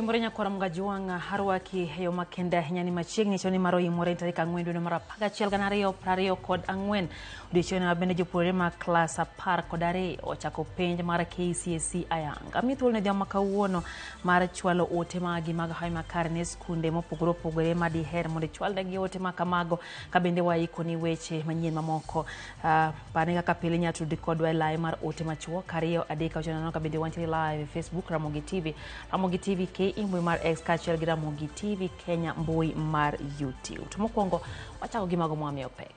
Murenya kwa Ramogi haruaki heyo makenda nyani machiegni choni maro yimore tarika ng'wen no mara paga chiel ganario prario kod ang'wen odiochieng' mabende jopure ma klas 10 kod 2 ochako penj mar KCSE ayanga mithuol ne joma kawuono mar chwalo ote magi mag hawi makare ne skunde mopogore opogore ma diher mondo chwalne gi ote ma kamago ka bende waiko ni weche manyien mamoko pane kaka pile nyatudi kodwa live mar ote machuo kariyo adeka ochano ka bende wanti live Facebook Ramogi TV ke imbui mar X kachiel gi Ramogi TV Kenya mbui mar YouTube. Tumokwongo wachako gi mago mwami opek.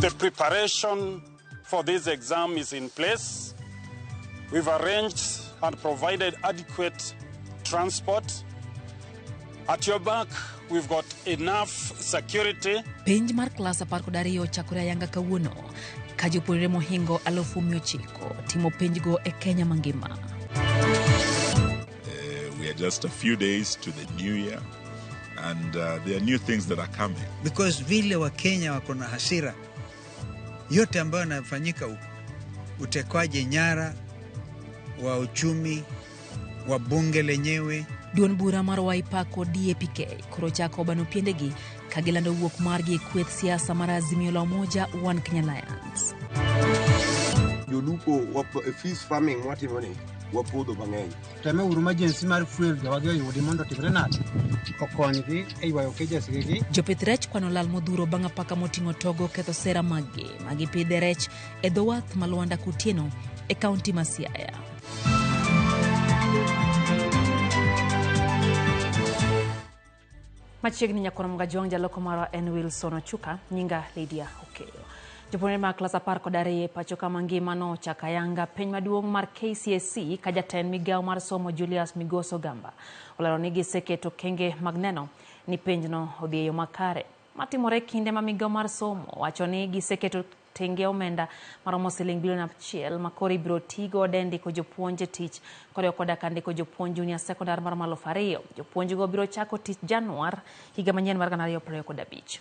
The preparation for this exam is in place. We've arranged and provided adequate transport. At your back, we've got enough security. Penj mar klas 10 kod 2 chakore ayanga kawuono. Kajopurire mohingo 9,000 timo penjgo e Kenya mangima. We are just a few days to the new year and there are new things that are coming. Because vile wa Kenya wako na hasira yote ambayo yanafanyika huko, utekwaji nyara wa uchumi wa bunge lenyewe. Duon bura mar Wiper kod DAPK koro chako bano piendegi kagilando wuok margi kweth siasa mar Azimio la Umoja One Kenya Alliance. Jolupo fees farming watimoni wapuodho mang'eny. Teme emergency mar fuel jawage yudi mondo timre nade okonygi e ywayo kejes gi. Jopith rech kwano lal modhuro bang' apaka moting'o togo ketho sera magi pidhe rech e dho wath ma Luanda Kutieno e kaunti ma Siaya. Machiegni nyakona mgajuang jaloko mara en Wilson Ochuka nyinga Lydia Okeyo. Jopure ma klas 10 kod 2 pacho kama ngima no chakayanga penj maduong' mar KCSE kajaten migao mar somo Julius Migoso Gamba. Olero ni giseketo kenge magneno ni penjno odhieyo makare. Matimore kinde ma migao mar somo wacho ni giseketo tenge omenda maromo siling bilion 1 makori biro tigo dendi ko jopuonje tich kod koda kande ko jopuonj junior secondary mar malo 2 jopuonj go biro chako tich Januar higa manyien mar 2025.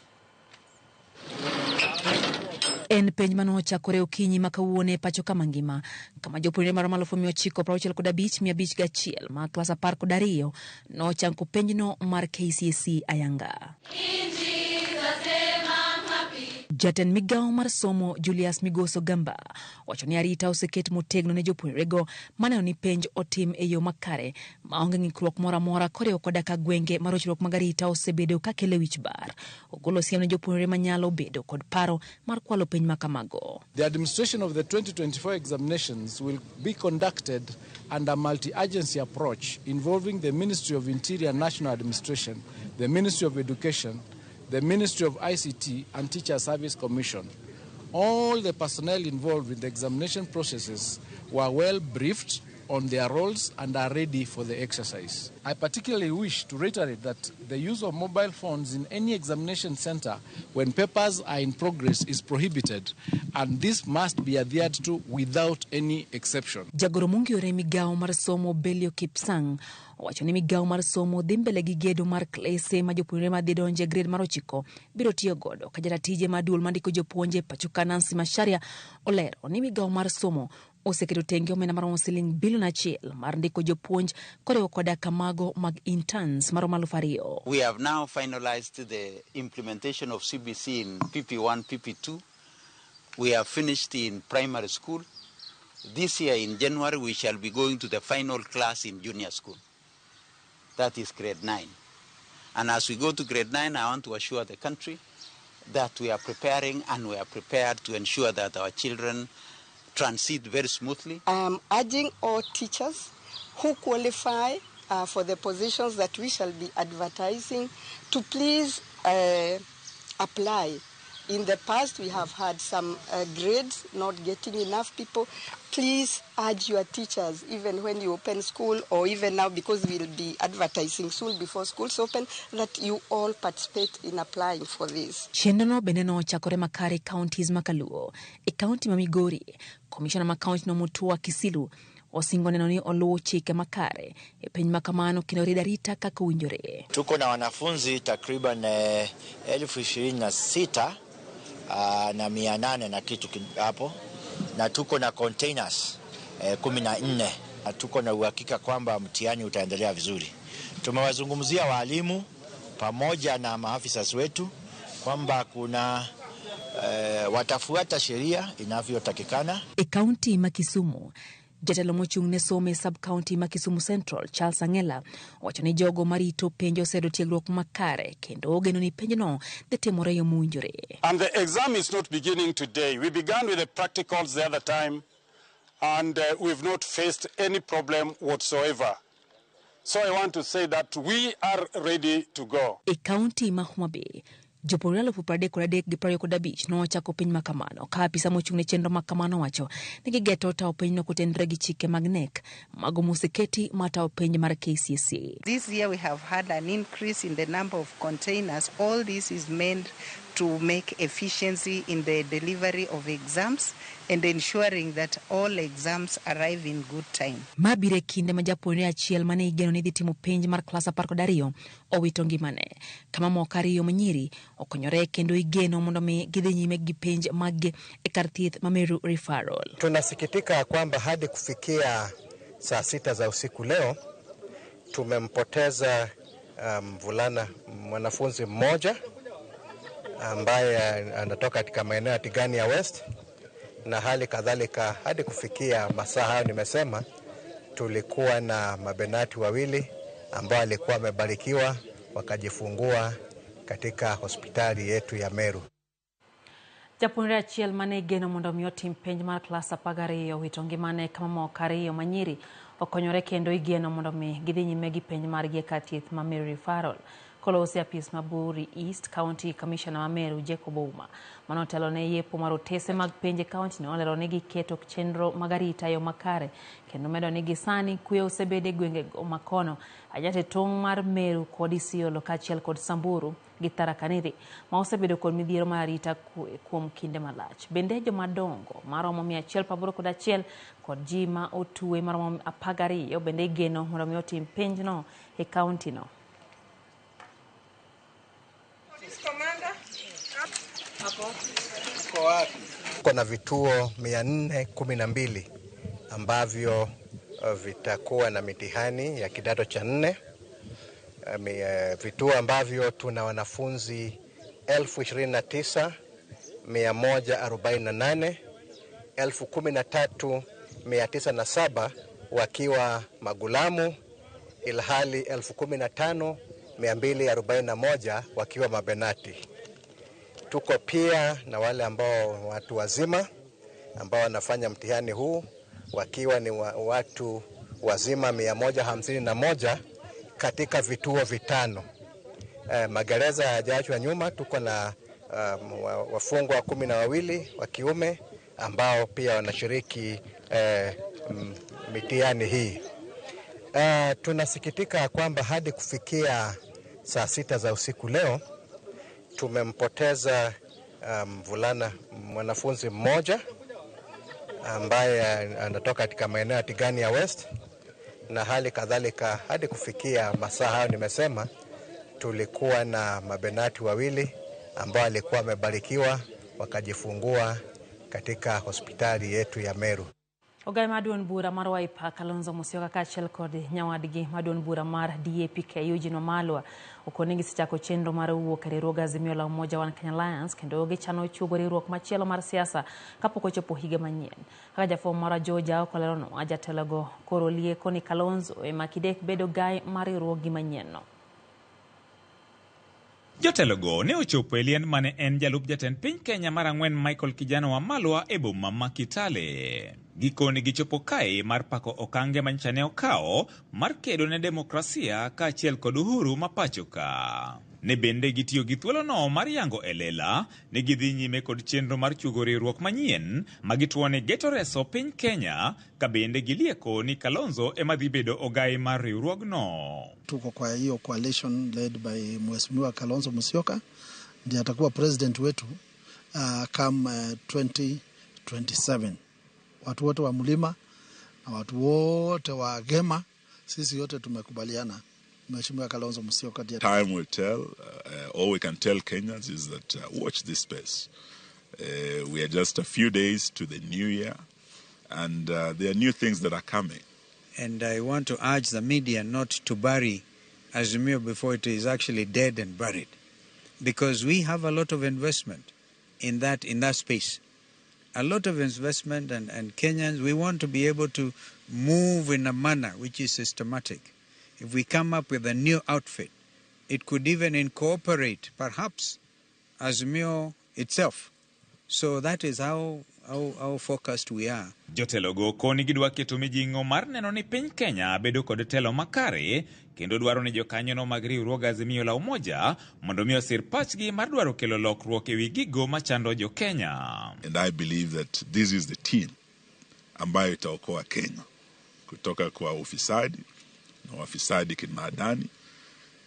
En penj mano chakore okinyi makawuone pacho kama ngima kama jopuonjre mar malo 965 ma klas 10 kod 2 no chanko penjno mar KCSE ayanga. Jaten migao mar somo Julius Migoso Gamba wacho ni arita oseket motegno ne jopuonjrego maneno ni penj otim e yo makare maonge ng'ikruok moro amora koreo koda ka gwenge marochruok mag arita osebedo ka kelo wich bar. Ogolo siem ne jopuonjre manyalo bedo kod paro mar kwalo penj makamago. The administration of the 2024 examinations will be conducted under multi-agency approach involving the Ministry of Interior and National Administration, the Ministry of Education, the Ministry of ICT and Teacher Service Commission. All the personnel involved in the examination processes were well briefed on their roles and are ready for the exercise. I particularly wish to reiterate that the use of mobile phones in any examination center when papers are in progress is prohibited, and this must be adhered to without any exception. Jagoro mungi ore migao mar somo Belio Kipsang wacho ni migao mar somo dhi mbele gi gedo mar klese ma jopuonjre ma dhi donje grade mar 9 biro tiyo godo kajata tije maduol mandiko jopuonje pachuka Nancy Masharia olero ni migao mar somo oseketo tenge omenda maromo siling bilion 1 mar ndiko jopuonj koreo koda kamago mag interns maromo 2,000. We have now finalized the implementation of CBC in PP1, PP2. We have finished in primary school. This year in January we shall be going to the final class in junior school. That is grade 9. And as we go to grade 9, I want to assure the country that we are preparing and we are prepared to ensure that our children transit very smoothly. I am urging all teachers who qualify for the positions that we shall be advertising to please apply. In the past, we have had some grades not getting enough people. Please urge your teachers, even when you open school or even now, because we'll be advertising soon before schools open, that you all participate in applying for this. Shendono beneno chakore makare counties makaluo. E county ma Migori, Commissioner ma county no Mutua Kisilu, osingo neno ni oluwo chike makare e penj makamano kendo ridarita kaka winjore. Tuko na wanafunzi takriban 26,000 na 800 na kitu hapo, na tuko na containers 14 tuko na uhakika kwamba mtihani utaendelea vizuri. Tumewazungumzia walimu pamoja na maafisa wetu kwamba kuna watafuata sheria inavyotakikana. County Makisumu jatelo mochung ne some sub county Makisumu Central Charles Angela wacho ni jogo marito penjo sedo tiegruok makare kendo ogeno ni penjo no detimore yo munjore. And the exam is not beginning today. We began with the practicals the other time and we've not faced any problem whatsoever. So I want to say that we are ready to go. County Mahumabe Joporalo pupade kurade giprayo kudabich no chako piny makamano ka apisa mochung ne chenro makamano wacho ni gigeto ta opiny no kutendra gi chike magnek mago museketi mata opiny mar KCSE. This year we have had an increase in the number of containers. All this is meant to make efficiency in the delivery of exams and ensuring that all exams arrive in good time. Mabire kinde majapuonjre achiel mane igeno ni dhi timo penj mar klas 12 owito ngimane. Kama mokariyo manyiri okonyore kendo igeno mondo mi gidhi nyime gi penj mag kar thieth Mameru referral. Tunasikitika kwamba hadi kufikia saa 6 za usiku leo tumempoteza mvulana mwanafunzi mmoja ambaye anatoka katika maeneo ya Tigania West, na hali kadhalika hadi kufikia masaa hayo nimesema tulikuwa na mabenati wawili ambao walikuwa wamebarikiwa wakajifungua katika hospitali yetu ya Meru. Japuonjre achiel mane geno mondo mi otim penj mar klas 12 owito ngimane kama mokariyo manyiri okonyore kendo igeno mondo mi gidhi nyime gi penj margi kar thieth Mameru referral. Kolosi apis Maburi East County Commissioner Mameru Jacob Ouma manotelo ne yepo mar otese mag penje county no olero ni giketo chenro magarita yo makare kendo medo ni gisani kuyo osebede gwenge makono ajate tong mar Meru kod Isiolo kaachiel kod Samburu gi Tharaka Nithi ma osebedo kod midhiero mar arita kuom kinde malach. Bende jomadongo maromo 181 kod ji ma otue maromo 12 bende igeno mondo mi otim penj no e county no. Kuna vituo 412 ambavyo vitakuwa na mitihani ya kidato cha 4. Vituo ambavyo tuna wanafunzi 29,148, 13,907 wakiwa Magulamu, ilhali 15,241 wakiwa Mabenati. Tuko pia na wale ambao watu wazima ambao wanafanya mtihani huu wakiwa ni watu wazima 151 katika vituo 5. Magereza hayajaachwa nyuma, tuko na wafungwa 12 wa kiume ambao pia wanashiriki mitihani hii. Tunasikitika kwamba hadi kufikia saa 6 za usiku leo tumempoteza mvulana mwanafunzi mmoja ambaye anatoka katika maeneo ya Tigania West, na hali kadhalika hadi kufikia masaa hayo nimesema tulikuwa na mabenati wawili ambao walikuwa wamebarikiwa wakajifungua katika hospitali yetu ya Meru. Ogai maduon bura mar Wiper Kalonzo Musyoka kaachiel kod nyawadgi maduon bura mar DAP Eugene Wamalwa okonegi sichako chenro mar wuok e riwruog Azimio la Umoja One Kenya Alliance kendo gichano chugo riwruok machielo mar siasa kapok ochopo higa manyien. Kaka jafwambo mar Georgia okolerono ajatelogo koro lieko ni Kalonzo ema kidek bedo gai mar riwruogi manyien no. Jotelogo ne ochopo e lien mane en jalup jatend piny Kenya mar 4 Michael Kijana Wamalwa e boma ma Kitale. Gikone gichopo kae mar pako okange manyicha ne okao mar kedo ne demokrasia kaachiel kod uhuru ma pachoka. Ne bende gitiyo gi thuolono mar yango elela ne gidhi nyime kod chenro mar chugo riwruok manyien magituone geto reso piny Kenya ka bende gilieko ni Kalonzo ema dhi bedo ogai mar riwruogno. Tuko kwa hiyo coalition led by Mheshimiwa Kalonzo Musyoka ndiye atakuwa president wetu come 2027. Watu wote wa mlima na watu wote wa Gema sisi yote tumekubaliana Mheshimiwa Kalonzo Musyoka ndiye. Time will tell. All we can tell Kenyans is that watch this space. We are just a few days to the new year and there are new things that are coming. And I want to urge the media not to bury Azimio before it is actually dead and buried. Because we have a lot of investment in that space. A lot of investment, and Kenyans, we want to be able to move in a manner which is systematic. If we come up with a new outfit, it could even incorporate, perhaps, Azimio itself. So that is how focused we are. Jotelo go koni gidwa keto mijing'o mar neno ni piny Kenya bedo kod telo makare, kendo dwaro ni jokanyono mag riwruog Azimio la Umoja mondo mi osir pachgi mar dwaro kelo lokruok ewi gigo machando jo Kenya. And I believe that this is the team ambayo itaokoa Kenya kutoka kwa ufisadi na wafisadi kimaadani,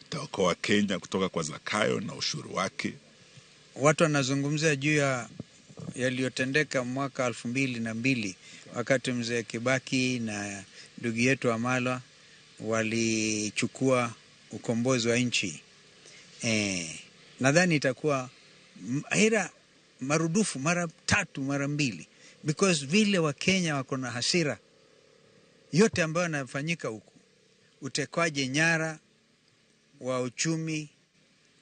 itaokoa Kenya kutoka kwa Zakayo na ushuru wake. Watu wanazungumzia juu ya yaliyotendeka mwaka 2002 wakati mzee Kibaki na ndugu yetu Wamalwa walichukua ukombozi wa nchi. Nadhani itakuwa hira marudufu mara 3 mara 2, because vile wa Kenya wako na hasira yote ambayo yanafanyika huku, utekwaje nyara wa uchumi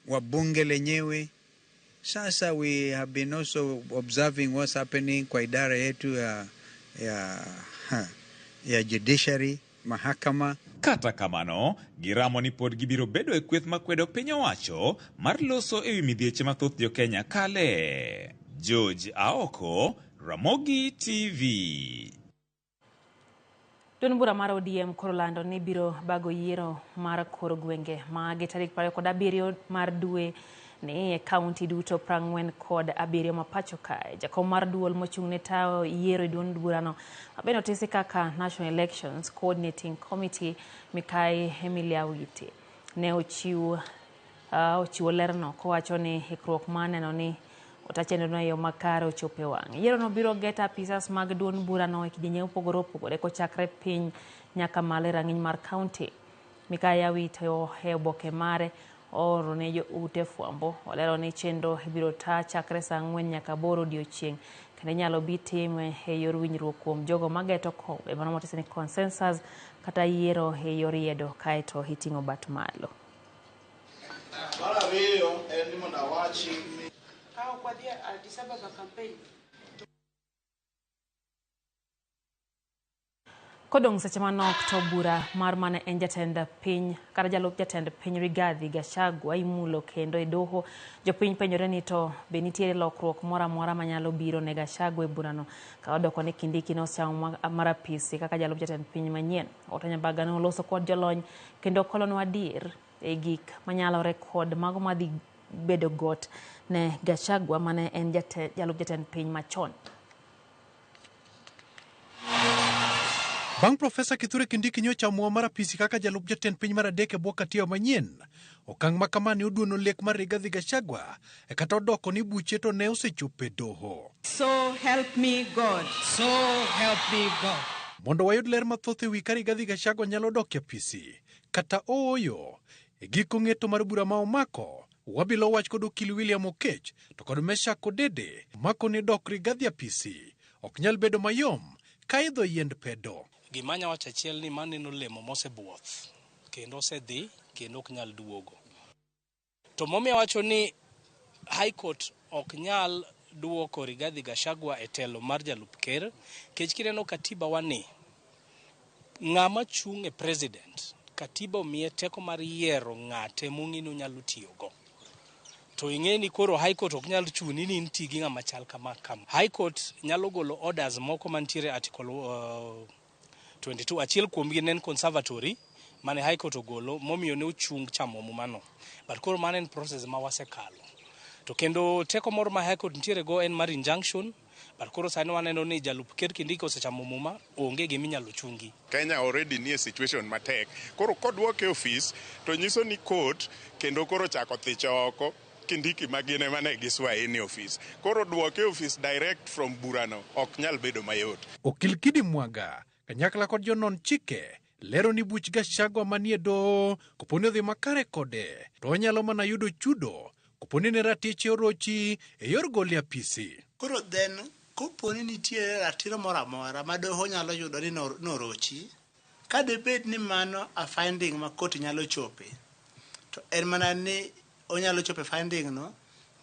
wa bunge lenyewe. Sasa we have been also observing what's happening kwa idara yetu ya Judiciary, mahakama. Kata kamano, giramo ni pod gibiro bedo e kweth makwedo piny owacho mar loso ewi midhieche mathoth jo Kenya kale. George Aoko, Ramogi TV. Duond bura mar ODM koro lando ni biro bago yiero mar koro gwenge mage tarik 27 mar dwe ni county duto 47 ma pacho kae. Jakom mar duol mochung'ne tawo yiero duond burano abeno tisi kaka National Elections Coordinating Committee Mikai Emilia Witi ne ochiwo lerno kowacho ni hikruok maneno ni otachendo na yo makare ochope wang'. Yiero no biro get apisas mag duond burano e kidienje opogore opogore kochakre piny nyaka malo rang'iny mar county. Mikai Witi e oboke mare oro ne jo ute fwambo olero ni chenro ibiro ta chakre saa 4 nyaka 8 odiechieng' kendo nyalo bi time e yor winjruok kuom jogo mageto kombe mano motese ni consensus kata yiero e yor yedo kaeto hiting'o bat malo. Kodong seche manok to bura mar mane en jatend piny kata jalup jatend piny Rigathi Gachagua imulo kendo e doho jopiny penjore ni to be nitiere lokruok moro amora manyalo biro ne Gachagua e burano ka odoko ni Kindiki no chamo marapisi kaka jalup jatend piny manyien. Otanya baga no loso kod jolony kendo kolonwa adier e gik manyalo rekod mago madhi bedo got ne Gachagua mane en jalup jatend piny machon. Bang' Profesa Kithure Kindiki nyocha muo marapisi kaka jalup jatend piny mar adek e bwo katiyo manyien, okang' makamani oduono lek mar Rigathi Gachagua e kata odoko ni buche to ne osechopo e doho. So help me God. So help me God. Mondo wayud ler mathoth ewi ka Rigathi Gachagua nyalo dok e apisi kata ooyo e giko ng'eto mar bura ma omako, wabilo wach kod okil William Okech to kod Meshack Odede mako ni dok Rigathi apisi ok nyal bedo mayom ka idho yiend pedo. Gimanya wacho achiel ni maneno lemo mosebuoth kendo osedhi kendo ok nyal duogo. To momiyo wacho ni High Court ok nyal duoko Rigathi Gachagua e telo mar jalup ker kech kineno katiba wani ng'ama chung' e president katiba omiye teko mar yiero ng'ate mong'ino nyalo tiyogo. To ing'eni koro High Court ok nyal chuni ni inti gi ng'ama chal kama. High Court nyalo golo orders moko mantiere article 22 achiel kuomgi nen conservatory mane High Court ogolo momiyo ne ochung chamo mumano. But koro mane en process ma wasekalo. To kendo teko moro ma High Court ntiere go en mar injunction. But koro sani waneno ni jalup ker Kindiki osechamo muma onge giminyalo chungi. Kenya already nie situation matek. Koro kodwoke office to nyiso ni court kendo koro chako thicho oko Kindiki magine mane giswa in office. Koro dwoke office direct from burano ok nyal bedo mayot. Okil Kidi Mwaga kanyakla kod jonon chike lero ni buch Gachagua manie do koponi odhi makare kode to onyalo mana yudo chudo koponi ne ratiche orochi e yor goli apisi. Koro then koponi nitie ratiro moro amora ma doho nyalo yudo ni norochi Ka debed ni mano a finding ma court nyalo chope, to en mana ni onyalo chope finding no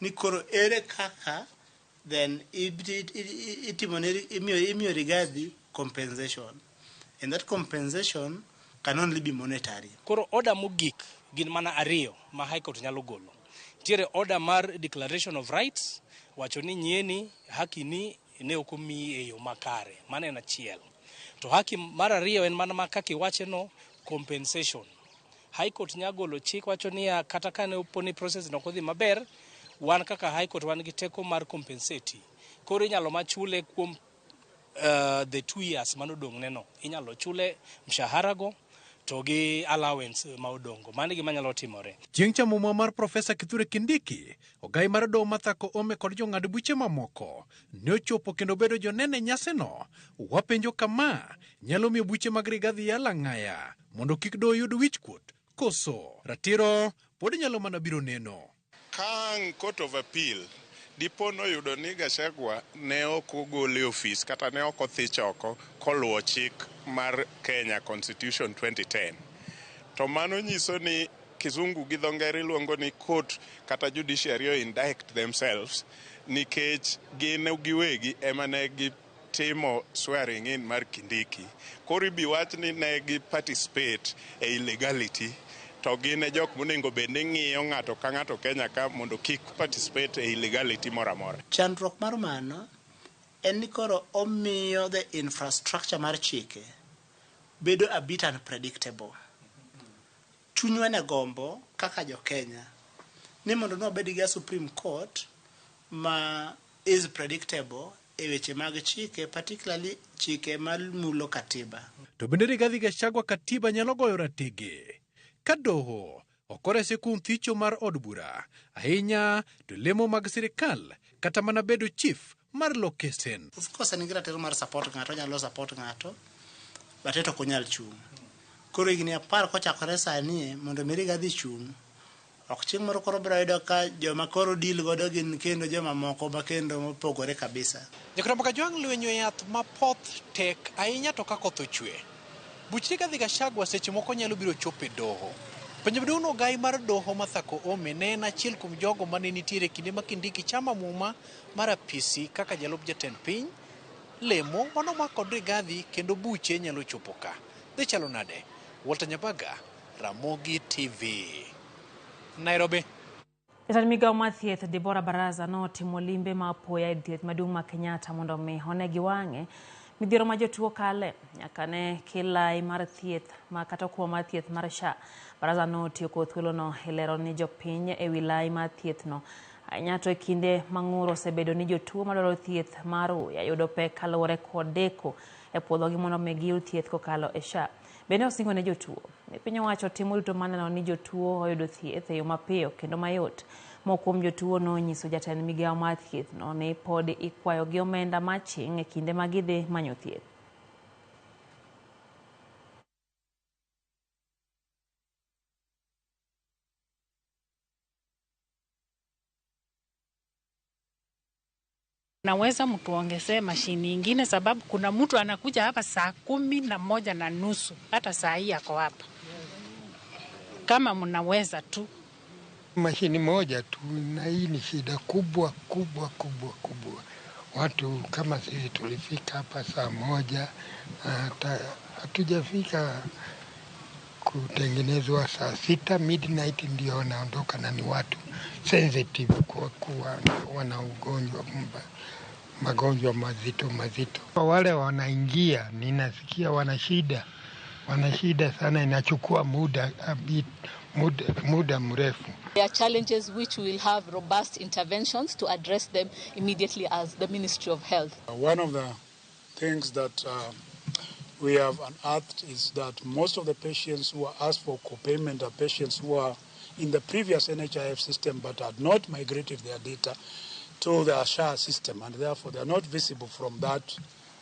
ni koro ere kaka then imiyo Rigathi compensation, and that compensation can only be monetary. Koro order mogik gin mana ariyo ma High Court nyalo golo. Tiere order mar declaration of rights, wacho ni nyieni haki ni ne okomi e yo makare, mano en achiel. To haki mar ariyo en mana ma kaka iwache no, compensation. High Court nyalo golo chik wacho ni kata kane oponi process no kodhi maber, wan kaka High Court wan gi teko mar compensate. Koro inyalo machule kuom the 2 years manodong' neno. Inyalo chule mshahara go to gi allowance ma odongo. Mano gima nyalo timore. Chieng' chamumwa mar Profesa Kithure Kindiki, ogai mar doho mathako ome kod jong'ad buche mamoko, ne ochopo kendo bedo jonene nyasino. Wapenjo kama, nyalo miyo buche mag Rigathi yala ng'aya mondo kik doho yud wichkuot, koso ratiro pod nyalo mana biro neno. Kang Court of Appeal dipo noyudo ni Gachagua ne ok ogole ofis kata ne ok othich oko koluwo chik mar Kenya Constitution 2010, to mano nyiso ni kizungu gi dho ngere luongo ni court kata judiciary indict themselves, nikech gin giwegi ema ne gitimo swearing in mar Kindiki. Koro ibi wach ni ne gi participate e illegality, to gin e jok monego bed ni ng'iyo ng'ato ka ng'ato Kenya ka mondo kik participate e illegality moro amora. Chandruok mar mano en ni koro omiyo the infrastructure mar chike bedo a bit unpredictable. Chunywa ne gombo kaka jo Kenya ni mondo nwabed gi Supreme Court ma is predictable e weche mag chike, particularly chike mamulo katiba. To bende Rigathi Gachagua katiba nyalo goyo ratege ka doho okorese kuom thicho mar od bura, ahinya to lemo mag sirikal kata mana bedo chief mar lokesen. Of course en ratiro mar support ng'ato, nyalo support ng'ato, but eto konyal chung'. Koro higni 10 kochakore sani mondo Rigathi chung', ok chieng' moro koro biro yudo ka joma koro deal godo gin kendo joma moko ma kendo mopogore kabisa. Jakaramba Kajwang' lwenyo yath mapoth tek ahinya to ka koth ochwe. Buch Rigathi Gachagua seche moko nyalo biro chopo e doho. Penjo maduong' ogai mar doho mathako ome ne en achiel kuom jogo mane nitiere kinde ma Kindiki chama muma mar apisi kaka jalup jatend piny lemo mano ma kod Rigathi kendo buche nyalo chopo ka. Dhi chalo nade? Walter Nyabaga, Ramogi TV, Nairobi. Jatend migawo mar thieth Deborah Baraza notimo limbe ma apoya e thieth maduong' ma Kenyatta mondo mi onegi wang'e midhiero ma jotuo kale nyaka ne kilai mar thieth ma kata kuo mar thieth mar SHA. Baraza notiyo kod thuolono e lero ni jopiny e wilai mar thieth no. Ahinya to e kinde mang'uro osebedo ni jotuo madwaro thieth mar uya yudo pek kaluwore kod deko e puodhogi mondo mi giyud thieth kokalo e SHA. Bende osingo ne jotuo ni piny owacho timo duto maneno ni jotuo oyudo thieth e yo mapiyo kendo mayot. Moko kuom jotuo nonyiso jatend migawo mar thieth no ni pod ikwayo gi omenda maching' e kinde ma gidhi manyo thieth. Naweza mtuongezee mashini ingine, sababu kuna mtu anakuja hapa saa 11:30 hata saa hii yako hapa. Kama mnaweza tu mashini moja tu, na hii ni shida kubwa. Watu kama sisi tulifika hapa saa 1, hatujafika kutengenezwa saa 6 midnight ndio wanaondoka, na ni watu sensitive kwa kuwa wana ugonjwa magonjwa mazito. Wale wanaingia ninasikia wana shida sana, inachukua muda mrefu. There are challenges which we will have robust interventions to address them immediately as the Ministry of Health. One of the things that we have unearthed is that most of the patients who are asked for co-payment are patients who are in the previous NHIF system but had not migrated their data to the SHA system, and therefore they are not visible from that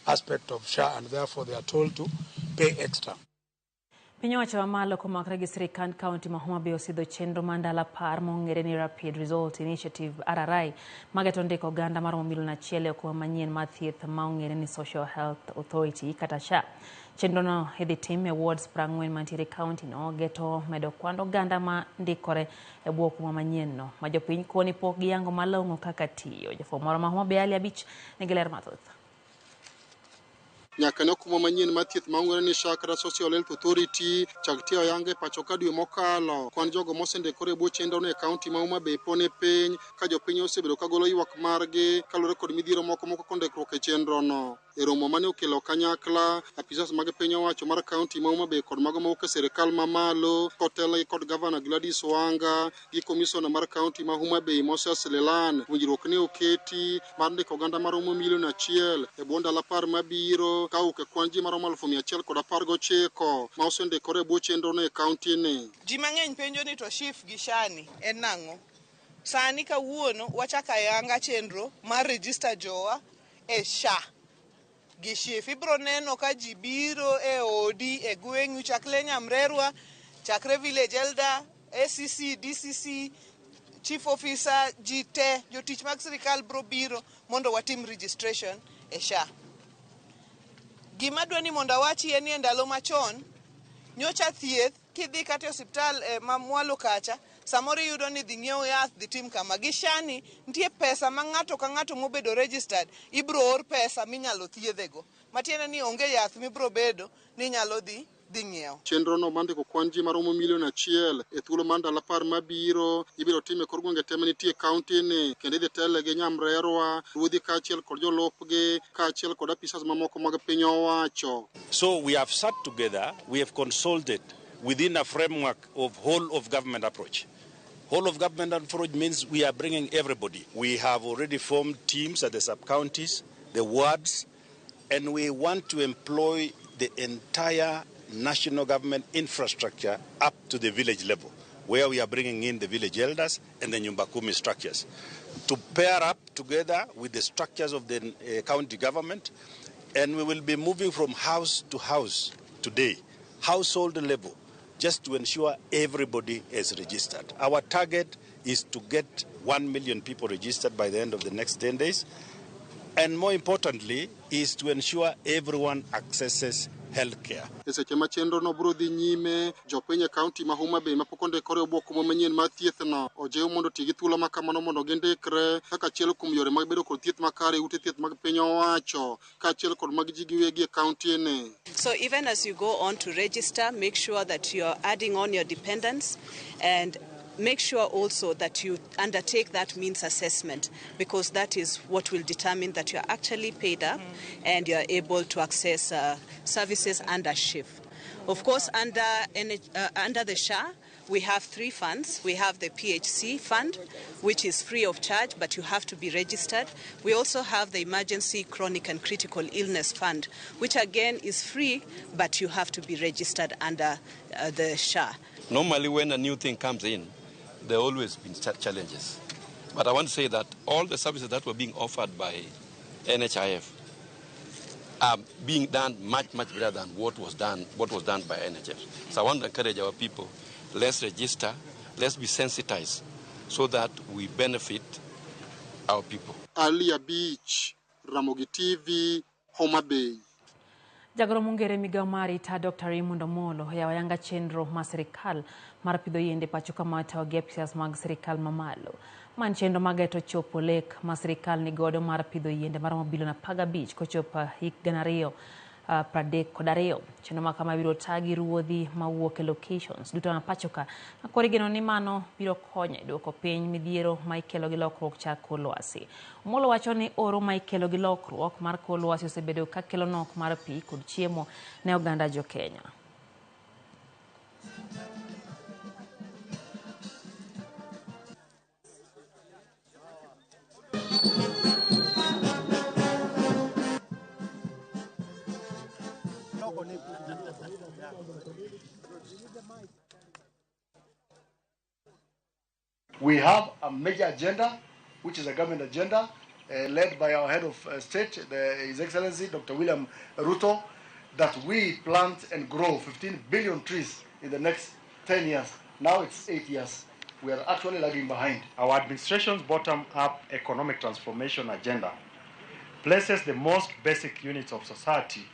aspect of SHA, and therefore they are told to pay extra. Piny owacho mamalo komakre gi sirikand kaunti ma Homa Bay osidho chenro mandala par mong'ere ni Rapid Result Initiative RRI mageto ndiko oganda maromo milion 1 e okuma manyien mar thieth ma ong'ere ni Social Health Authority kata SHA. Chenro no idhi tim e wards 40 mantiere kaunti no geto medo kwan oganda ma ndikore e bwo okuma manyien no ma jopiny koni pok giyango malong'o kaka tiyo. Jafwambo moro ma Homa Bay Ali Abich nigi ler mathoth. Nyaka ne okuma manyien mar thieth ma ong'ere ni SHA kata Social Health Authority chak tiyo yange pacho ka dwe mokalo. Kwan jogo mosendikore e bwo chenro no e kaunti ma Homa Bay pone piny ka jopiny osebedo ka golo ywak margi kaluwore kod midhiero moko kondikruok e chenro no. E romo mane okelo kanyakla, apisas mag piny owacho mar kaunti ma Homa Bay kod mago mawuok e sirikal mamalo kotelo kod Gavana Gladys Wanga gi komisona mar kaunti ma Homa Bay Moses Lelan, winjruok ne oketi mar ndiko oganda maromo milion 1 e bwo ndalo 10 mabiro kawuok e kwan ji maromo 119 ma osendikore e bwo chenro no e kaunti ni. Ji mang'eny penjo ni to SHIF gi SHA ni en nang'o? Sani kawuono wachaka yanga chenro mar register jowa e SHA gi SHIF. Ibro neno ka ji biro e odi e gweng'u chakre Nyamrerwa, chakre village elder, ACC, DCC, chief officer, jite, jotich mag sirikal bro biro mondo watim registration e SHA. Gima dwani mondo awachi en ni ndalo machon nyocha thieth kidhi kata e osiptal ma mwalo kacha samoro yudo ni dhi ng'iewo yath dhi tim kama. Gi SHA ni nitie pesa ma ng'ato ka ng'ato mobedo registered ibro or pesa minyalo thiedhego. Matiende ni onge yath mibro bedo ni nyalo dhi ng'iewo. Chenro no mandiko kwan ji maromo milion 1 e thuolo mar ndalo 10 mabiro ibiro time kor gwenge te manitie kaunti ni kendo idhi tele gi Nyamrerwa, ruodhi kaachiel kod jolupgi kaachiel kod apisas mamoko mag piny owacho. So we have sat together, we have consulted within a framework of whole of government approach. Whole of government approach means we are bringing everybody. We have already formed teams at the sub-counties, the wards, and we want to employ the entire national government infrastructure up to the village level, where we are bringing in the village elders and the Nyumba Kumi structures to pair up together with the structures of the county government, and we will be moving from house to house today, household level, just to ensure everybody is registered. Our target is to get 1 million people registered by the end of the next 10 days, and more importantly is to ensure everyone accesses healthcare. Eseche ma chenro no bro dhi nyime, jopiny e kaunti ma Homa Bay mapok ondikore e bwo okuma manyien mar thieth no ojiw mondo ti gi thuolo ma kamano mondo gindikre kaka achiel kuom yore mag bedo kod thieth makare ute thieth mag piny owacho kaachiel kod mag ji giwegi e kaunti ni. So even as you go on to register, make sure that you're adding on your dependents and make sure also that you undertake that means assessment, because that is what will determine that you're actually paid up and you're able to access services under SHIF. Of course, under the SHA, we have 3 funds. We have the PHC fund, which is free of charge, but you have to be registered. We also have the Emergency Chronic and Critical Illness Fund, which again is free, but you have to be registered under the SHA. Normally, when a new thing comes in, there have always been challenges. But I want to say that all the services that were being offered by NHIF are being done much, much better than what was done by NHF. So I want to encourage our people, let's register, let's be sensitized so that we benefit our people. Ali Beach, Ramogi TV, Homa Bay. Jagoro mongere migao mari ta Dr. Raymond Omolo ya wayanga chenro ma sirikal mar pidho yiende pacho kama tawo gepsias mag sirikal mamalo. Man chenro mageto chopo lek ma sirikal ni godo mar pidho yiende maromo bilion 15 kochopa hik ganario pradek kodario. Chenro makama biro tagi ruodhi mawuok e locations duto na pacho ka akori geno ni mano biro konyo dwoko piny midhiero ma ikelo gi lokruok chak kor lwasi. Omolo wacho ni oro ma ikelo gi lokruok mar kor lwasi osebedo ka kelo nok mar pi kod chiemo ne oganda jo Kenya. We have a major agenda, which is a government agenda, led by our head of state, His Excellency Dr. William Ruto, that we plant and grow 15 billion trees in the next 10 years. Now it's 8 years. We are actually lagging behind. Our administration's bottom-up economic transformation agenda places the most basic units of society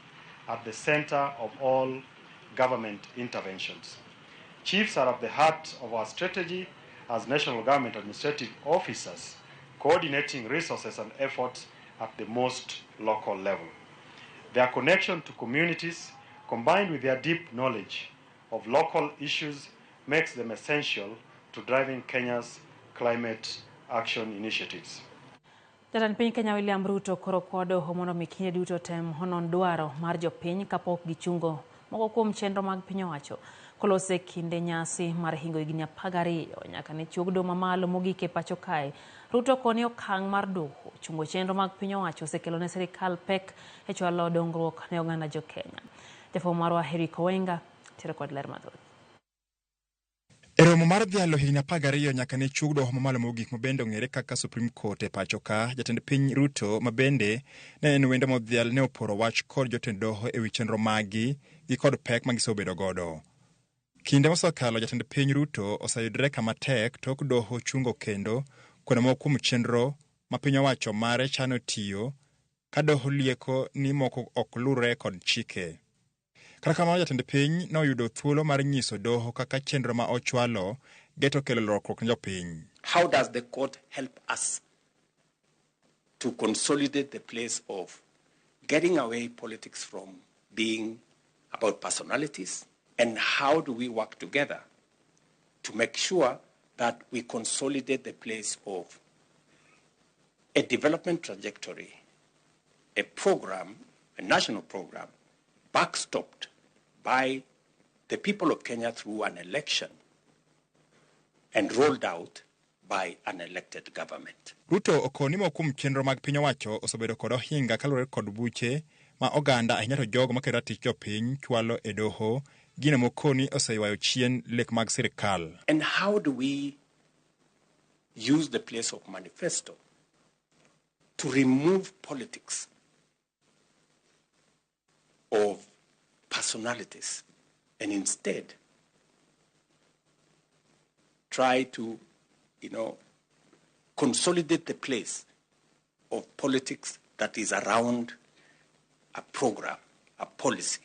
at the center of all government interventions. Chiefs are at the heart of our strategy as national government administrative officers, coordinating resources and efforts at the most local level. Their connection to communities, combined with their deep knowledge of local issues, makes them essential to driving Kenya's climate action initiatives. Jatend piny Kenya William Ruto koro kwodo homono mikine duto tem honon dwaro mar jopiny kapok gichungo moko kuom chenro mag piny owacho kolose kinde nyasi mar hingo higni 12 nyaka ne chuog doho mamalo mogik e pacho kae. Ruto koni okang' mar doho chungo chenro mag piny owacho osekelo ne sirikal pek e chwalo dongruok ne oganda jo Kenya. Jafo marwa Henry Kowenga tero kod ler mathoth. E romo mar dhialo higni 12 nyaka ne chuog doho mamalo mogik mabende ong'ere kaka Supreme Court e pacho ka, jatend piny Ruto mabende ne en wendo modhial ne oporo wach kod jotend doho e wi chenro magi gi kod pek magisebedo godo. Kinde mosekalo jatend piny Ruto oseyudre kama tek tok doho chungo kendo kuonde moko kuom chenro ma piny owacho mare chano tiyo ka doho lieko ni moko ok lure kod chike. Kata kamano jatend piny ne oyudo thuolo mar nyiso doho kaka chenro ma ochwalo geto kelo lokruok ne jopiny. How does the court help us to consolidate the place of getting away politics from being about personalities? And how do we work together to make sure that we consolidate the place of a development trajectory, a program, a national program, backstopped by the people of Kenya through an election and rolled out by an elected government. Ruto okoni mo kuom chenro mag piny owacho osebedo kod ohinga kalure kod buche ma oganda ahinya to jogo makero tich jopiny chwalo e doho gino mokoni oseywayo chien lek mag sirikal. And how do we use the place of manifesto to remove politics of personalities and instead try to, consolidate the place of politics that is around a program, a policy,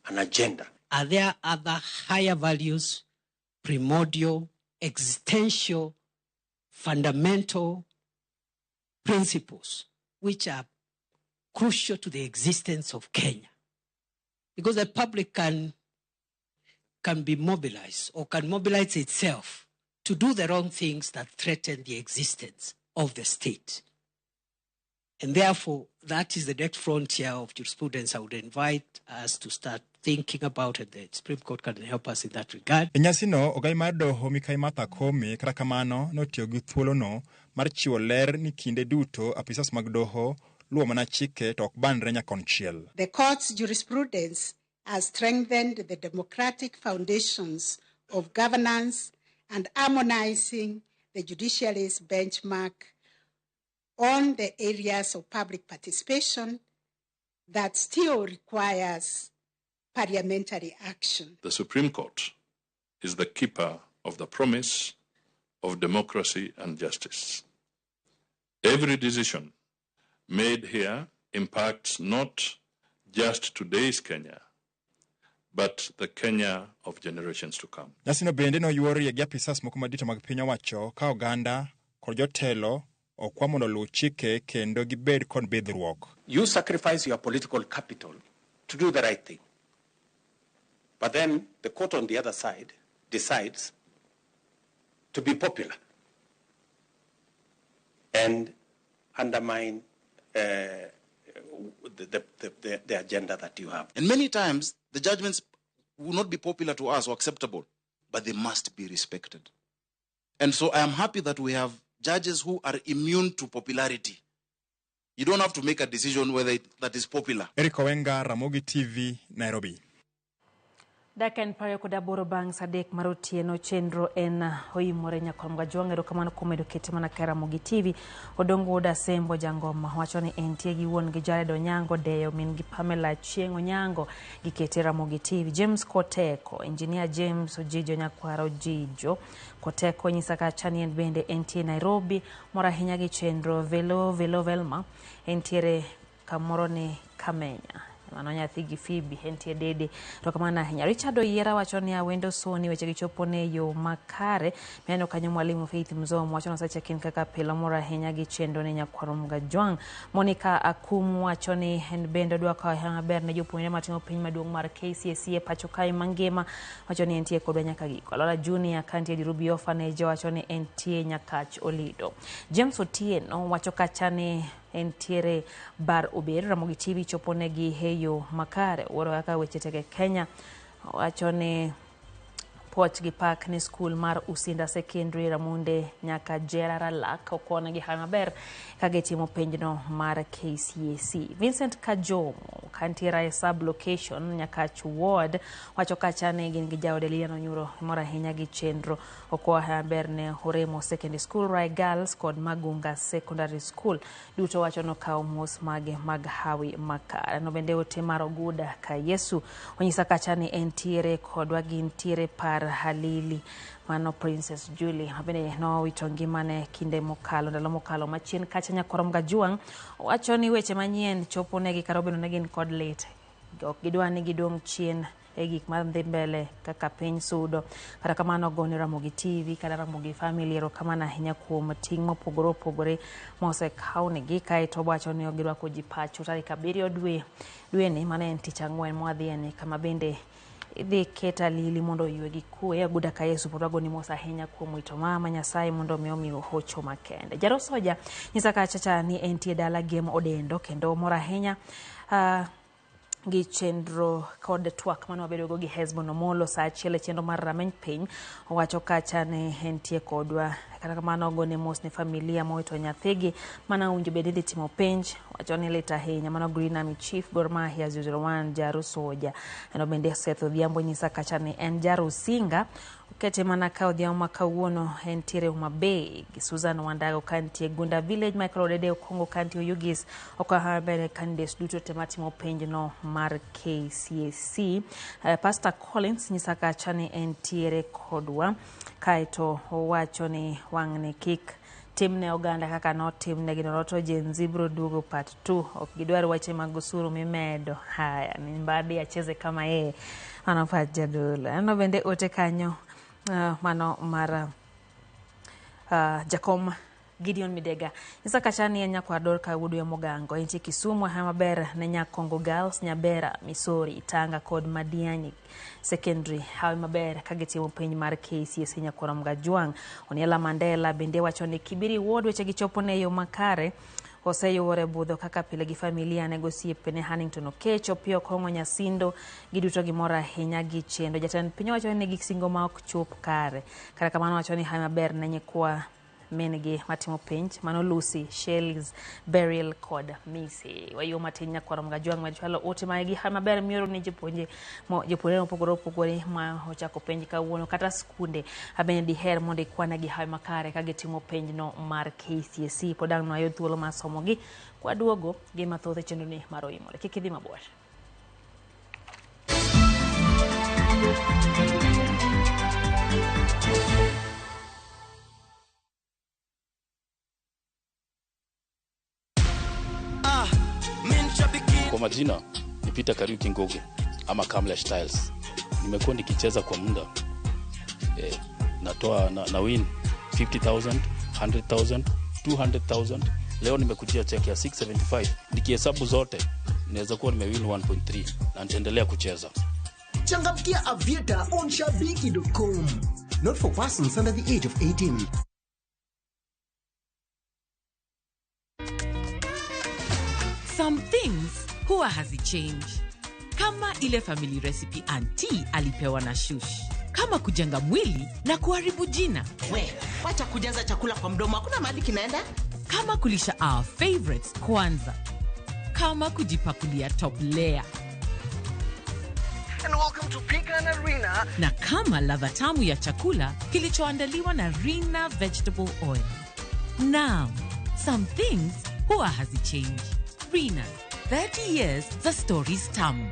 an agenda. Are there other higher values, primordial, existential, fundamental principles which are crucial to the existence of Kenya? Because the public can be mobilized or can mobilize itself to do the wrong things that threaten the existence of the state. And therefore, that is the next frontier of jurisprudence I would invite us to start thinking about, and the Supreme Court can help us in that regard. Enyasino, ogai mar doho Mikai Martha Koome kata kamano notiyo gi thuolono mar chiwo ler ni kinde duto apisas mag doho luwo mana chike to ok banre nyakonchiel. The court's jurisprudence has strengthened the democratic foundations of governance and harmonizing the judiciary's benchmark on the areas of public participation that still requires parliamentary action. The Supreme Court is the keeper of the promise of democracy and justice. Every decision made here impacts not just today's Kenya, but the Kenya of generations to come. Nyasino bende no yuori gi apisas moko madito mag piny owacho ka oganda kod jotelo okwa mondo luw chike kendo gibed kod bidhruok. You sacrifice your political capital to do the right thing. But then the court on the other side decides to be popular and undermine the agenda that you have. And many times, the judgments will not be popular to us or acceptable, but they must be respected. And so I am happy that we have judges who are immune to popularity. You don't have to make a decision whether that is popular. Eric Kowenga, Ramogi TV, Nairobi. Dakan payo koda boro bang sadek marotieno chenro en hoimore nyakolmga jwangero kamano komedo kete mana Ramogi TV odongo da sembo jangoma wacho ni entie gi wuon gi Jared Onyango deyo min gi Pamela Chieng Onyango gi kete Ramogi TV. James Koteko, engineer James Ojijo nyakwaro Jijo Koteko nyisa ka chanien bende entie Nairobi mora hinya gi chenro velo Velma entiere kamoro ni Kamenya mano nyathi gi Phoebe entie dede to kamana hinya. Richard Oyiera wacho ni awendo soni weche gichopo ne yo makare meno kanyo mwalimu Faith Mzomo wacho sache kin kaka pilo mora hinya gi chendo ne nyakwaro Mgajwang. Monica Akumu wacho ni en bendo dwa ka hanga ber ne jopuonjre matimo piny maduong' mar KCSE pacho kai mangima wacho ni entie kodwa nyaka giko. Lola Junior kantie Dirubi Orphanage wacho ni entie Nyakach Olido. James Otieno wacho kacha ni entiere bar ober Ramogi TV choponegi heyo makare woro kaka weche teke Kenya wacho ni poch gi pak ni school mar Usinda Secondary Ramunde nyaka Jerara Lak okona gi hamaber kage timo penjno mar KCSE. Vincent Kajomo kantiera sub location Nyakach Ward wacho kacha ne gin gi jaode Lilian Onyuro mora hinya gi chenro okwa hamaber ne Horemo Secondary School, Rai Girls kod Magunga Secondary School duto wacho no kawo mos mage mag hawi makara. No bende ote mar Oguda ka Yesu onyisa kacha ni entiere kodwa gintiere par Halili mano Princess Julie abene no wito ngimane kinde mokalo ndalo mokalo machien kacha nyakwaro Mgajwang wacho ni weche manyien chopo negi karobeno negin kod late ok gidwani gidong chien e gik mar dhi mbele kaka piny sudo kata kamano goni Ramogi TV kada Ramogi family ero kamana hinya kuom ting' mopogore mose kaunigi kai to wacho ni ogirwa ko jipacho tarik 7 dwe ni mane en tich ang'wen mwadhieni kama bende idhi keta lili mondo ywe gi kue Aguda ka Yesu porago ni mosa hinya kuom wito mama Nyasaye mondo mi hocho makende. Jaro soja nyisa ka chacha ni entie dala game odendo kendo mora hinya gi chendro kod twak mano wabedo go gi Hezbon Omolo sa achiel chendro mar rameny piny wacho kacha ne entie kodwa kata kamano gone mos ne familia moito nyathigi mana unjo bende timo penj wacho ni leta hinya mano Green Army Chief Gor Mahia 001 Jaro soja eno bende Setho Odhiambo nyisa kacha ni en Jaro Singa kete mana ka Odhiambo makawuono entiere Homa Bay Susan Wandago kantie Gunda Village Michael Odede Okongo kantie Oyugis okahambere candidates duto tematimo penj no mar KCSE. Pastor Collins nyisa kacha ni entiere kodwa kaito wacho ni wang'ne kik timne oganda kaka no timne ginoroto Jenzi bro dugo part 2 ok gidwar wache mag usuru mimedo haya ni mbadi acheze kama yeye anafaja dola ano bende ote kanyo mano mara Jakom Gideon Midega nyisa kachani ya nyakwador ka wudu ya Mogango enchi Kisumu hamaber ne Nyakongo Girls Nyabera Misori Tanga kod Madianyi Secondary hawi maber kagitimo penj mar KCSE nyakwaro Mgajwang. Oniela Mandela bende wacho ni Kibiri Ward weche gichopo ne yo makare oseyore budho kaka pile gi familia negosiepe ne Hannington Okecho Pio Kongo Nyasindo giduto gimora hinya gi chendo jatend piny wacho ni gisingo ma ok chop kare kata kamano wacho ni hamaber ne nyekwa mengi matimo penj mano Lucy Shelley's Burial kod Misi wayo matinya kwa Mgajwang majwalo ote maigi hamaber mioro ni joponje opogore ma ochako penj kawuono kata skunde abene diher mondo ikwana gi hawi makare kagitimo penj no mar KCSE podang' no ayo thuolo mar somogi kwa duogo gi mathoth e chenro ni mar Oimore kik idhi mabor. Kwa majina ni Peter Kariuki Ngoge ama Kamla Styles. Nimekuwa nikicheza kwa muda natoa na win 50,000, 100,000, 200,000. Leo nimekujia check ya 675. Nikihesabu zote naweza kuwa nimewin 1.3 na nitaendelea kucheza. Changamkia Avieta on shabiki.com. Not for persons under the age of 18. Some things huwa hazichange. Kama ile family recipe auntie alipewa na shush. Kama kujenga mwili na kuharibu jina. Wacha kujaza chakula kwa mdomo, hakuna mahali kinaenda. Kama kulisha our favorites kwanza. Kama kujipakulia top layer. and welcome to Pecan Arena. Na kama ladha tamu ya chakula kilichoandaliwa na Rina Vegetable Oil. Now, some things huwa hazichange. Rina, 30 years, the story's tamu.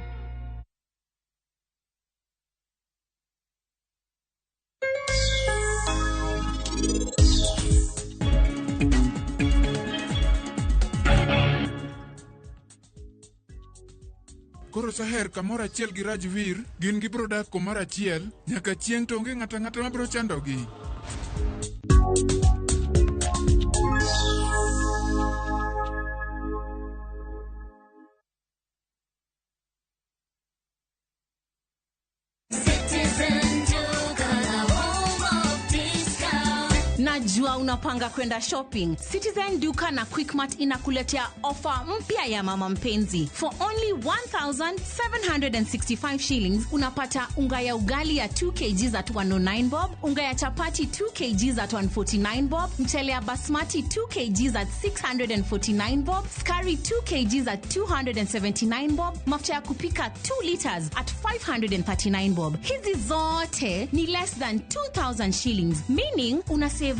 Koro saher kamora achiel gi Rajvir, gin gibro dak kumora achiel, nyaka chieng' to onge ng'ata mabro chandogi. Najua unapanga kwenda shopping. Citizen Duka na Quickmart inakuletea ofa mpya ya mama mpenzi. For only 1,765 shillings unapata unga ya ugali ya 2 kg at 109 bob, unga ya chapati 2 kg at 149 bob, mchele ya basmati 2 kg at 649 bob, skari 2 kg at 279 bob, mafuta ya kupika 2 liters at 539 bob. Hizi zote ni less than 2,000 shillings, meaning una save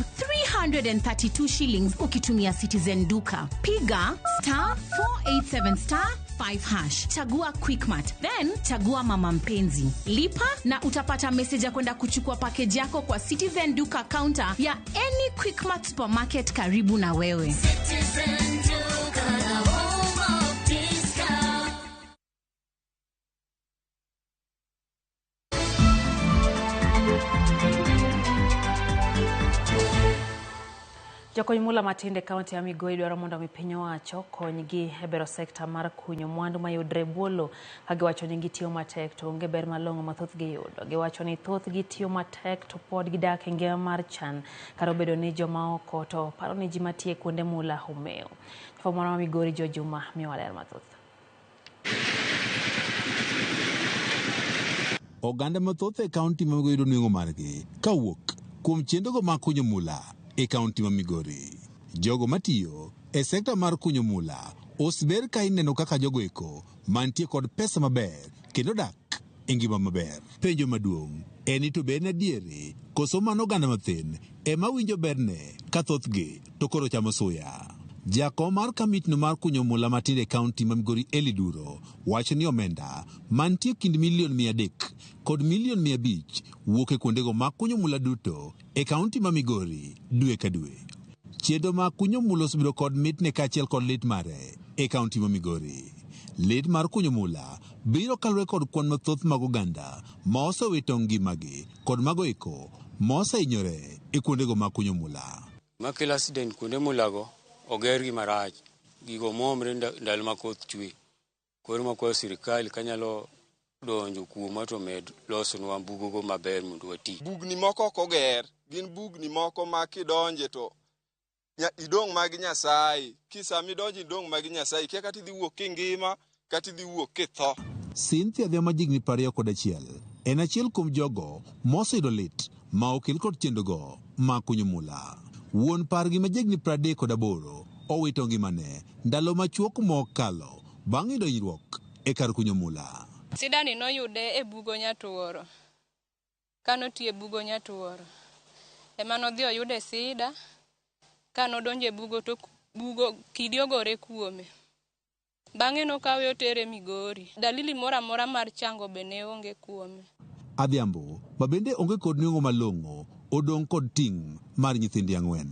332 shillings ukitumia Citizen Duka. Piga *487*5#. Chagua Quickmart, then chagua mama mpenzi. Lipa na utapata message ya kwenda kuchukua package yako kwa Citizen Duka counter ya any Quickmart supermarket karibu na wewe. Citizen Duka, home of discount. Jokony mula matinde kaunti ya Migori dwaro mondo mi piny owacho konygi e bero sekta mar kunyo mwandu mayudre bwolo, ka giwacho ni gitiyo matek to onge ber malong'o mathoth giyudo. Giwacho ni thoth gitiyo matek to pod gidak e ngima mar chan, kata obedo ni joma oko to paro ni ji matiye kuonde mula humeo. Jafwambo mara Migori Jo Juma miyowa ler mathoth. Oganda mathoth e kaunti ma Migori nweng'o margi kawuok kuom chendogo mag kunyo mula e kaunti ma Migori. Jogo matiyo e sekta mar kunyo mula osber ka ineno kaka jogo eko mantie kod pesa maber kendo dak e ngima maber. Penjo maduong' en ni to ber adieri koso mano oganda mathin ema winjo berne ka thothgi to koro chamo suya. Jakom mar kamitno mar kunyo mula matinde e kaunti ma Migori Eliduro wacho ni omenda mantie kind milion 300 kod milion 500 wuok e kuondego mag kunyo mula duto e kaunti ma Migori dwe ka dwe. Chiedo mag kunyo mula osebedo kod mitne kaachiel kod lit mare e kaunti ma Migori. Lit mar kunyo mula biro kaluwore kod kwan mathoth mag oganda ma osewito ngimagi kod mago eko ma osehinyore e kuondego mag kunyo mula. Makelo accident kuonde mulago oger gi marach, gigo momre ndalo ma koth chwe. Koro makwayo sirikal kanyalo donjo kuoma to med losonwa bugogo maber mondo wati. Bugni moko ok oger, gin bugni moko ma kidonje to idong' mag Nyasaye. Kisami idonjo idong' mag Nyasaye, kia kata idhi wuok kingima kata idhi wuok kitho. Cynthia Dhiama jigni 21 en achiel kuom jogo moseyudo lit ma okel kod chendogo ma kunyo mula. Wuon pargi ma jigni 38 owito ngimane ndalo machuok mokalo bang' donjruok e kar kunyo mula. Sidani noyude e bugo Nyatuoro. Kanotie bugo Nyatuoro. Ema nodhi oyude sida. Kanodonje bugo to bugo kidi ogore kuome. Bang'e nokawe otere Migori. Dalili mora mora mar chango bene onge kuome. Adhiambo, mabende onge kod nweng'o malong'o, odong' kod ting' mar nyithindi 4.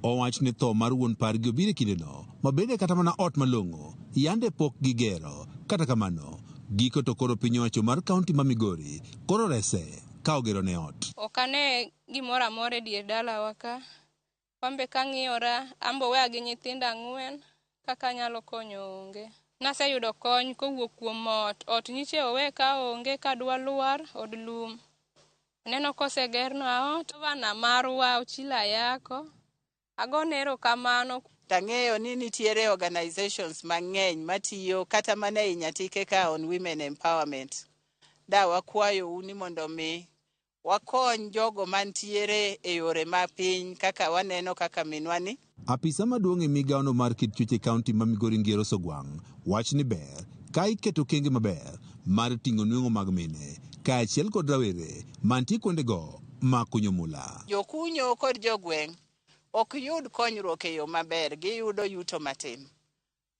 Owach ni tho mar wuon pargi obiro kindeno, mabende kata mana ot malong'o, yande pok gigero. Kata kamano, giko to koro piny owacho mar kaunti ma Migori koro rese ka ogero ne ot. Okane gimora more dier dalawa ka. Wambe kang'iyora, ambo wea gi nyithinda 4, kaka nyalo konyo onge. Naseyudo kony kowuok kuom ot. Ot nyiche owe ka onge kadwa luar od lum. Neno kosegerno ot, vana marwa Ochila Yako. Agonero kamano. Tang'eyo ni nitiere organizations mang'eny matiyo kata mana e Nyatike ka on women empowerment. Da wakwayo uni mondo mi wakony jogo mantiere e yore mapiny kaka waneno kaka minwani. Apisa maduong' e migaono mar kit chuech e kaunti ma Migori Ngero Sogwang' wach ni ber ka iketo kenge maber mar ting'o nweng'o mag mine kaachiel kod rawere mantie kuondego ma kunyo mula. Jokunyo kod jogweng' ok yud konyruok e yo maber, giyudo yuto matin.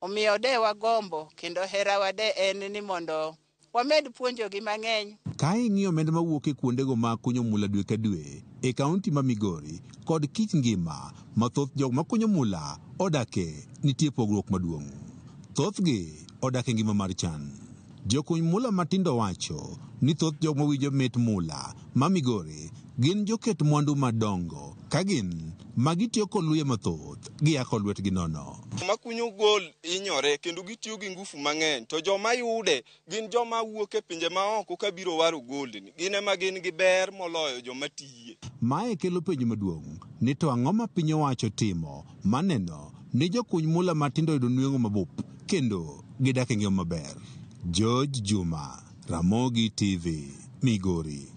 Omiyo de wagombo kendo herawa de en ni mondo wamed puonjogi mang'eny. Ka ing'iyo omenda mawuok e kuondego ma kunyo mula dwe ka dwe e kaunti ma Migori kod kit ngima mathoth jok ma kunyo mula odake, nitie pogruok maduong'. Thothgi odake ngima mar chan. Jokuny mula matindo wacho ni thoth jok mawinjo mit mula ma Migori gin joket mwandu madongo, ka gin magitiyo kod luye mathoth giya kod lwetgi nono. Makunyo gol inyore kendo gitiyo gi ngufu mang'eny, to joma yude gin joma wuok e pinje maoko ka biro waro goldni. Gin ema gin gi ber moloyo joma tiye. Mae kelo penjo maduong' ni to ang'o ma piny owacho timo maneno ni jokuny mula matindo yudo nweng'o mabup kendo gidak e ngima maber. George Juma, Ramogi TV, Migori.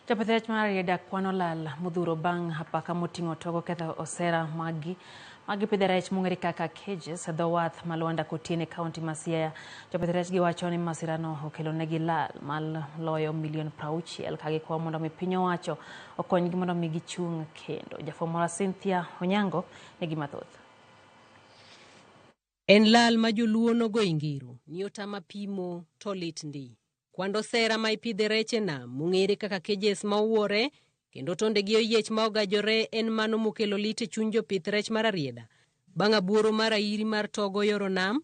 Japith mar dak kwano lal mudhuro bang' apaka moting'o togo ketho osera magi pidho rech mong'ere kaka cages dho wath malwanda Kotiene kaunti ma Siaya. Jopith rech giwacho ni masirano okelo negi lal mal loyo milion 60 ka gikwayo mondo mi piny owacho okonygi mondo mi gichung' kendo. Jafwambo Cynthia Onyango negi mathoth. En lal ma joluo nogo ingiro ni otama pimo to lit ndi. Kwando sera ma ipidhe reche nam mong'ere kaka cages ma uwore kendo tondegi oyiech ma ogajore en mano mokelo lit e chuny jopith rech mar Arieda bang' abuoro mar airi mar togo yoro nam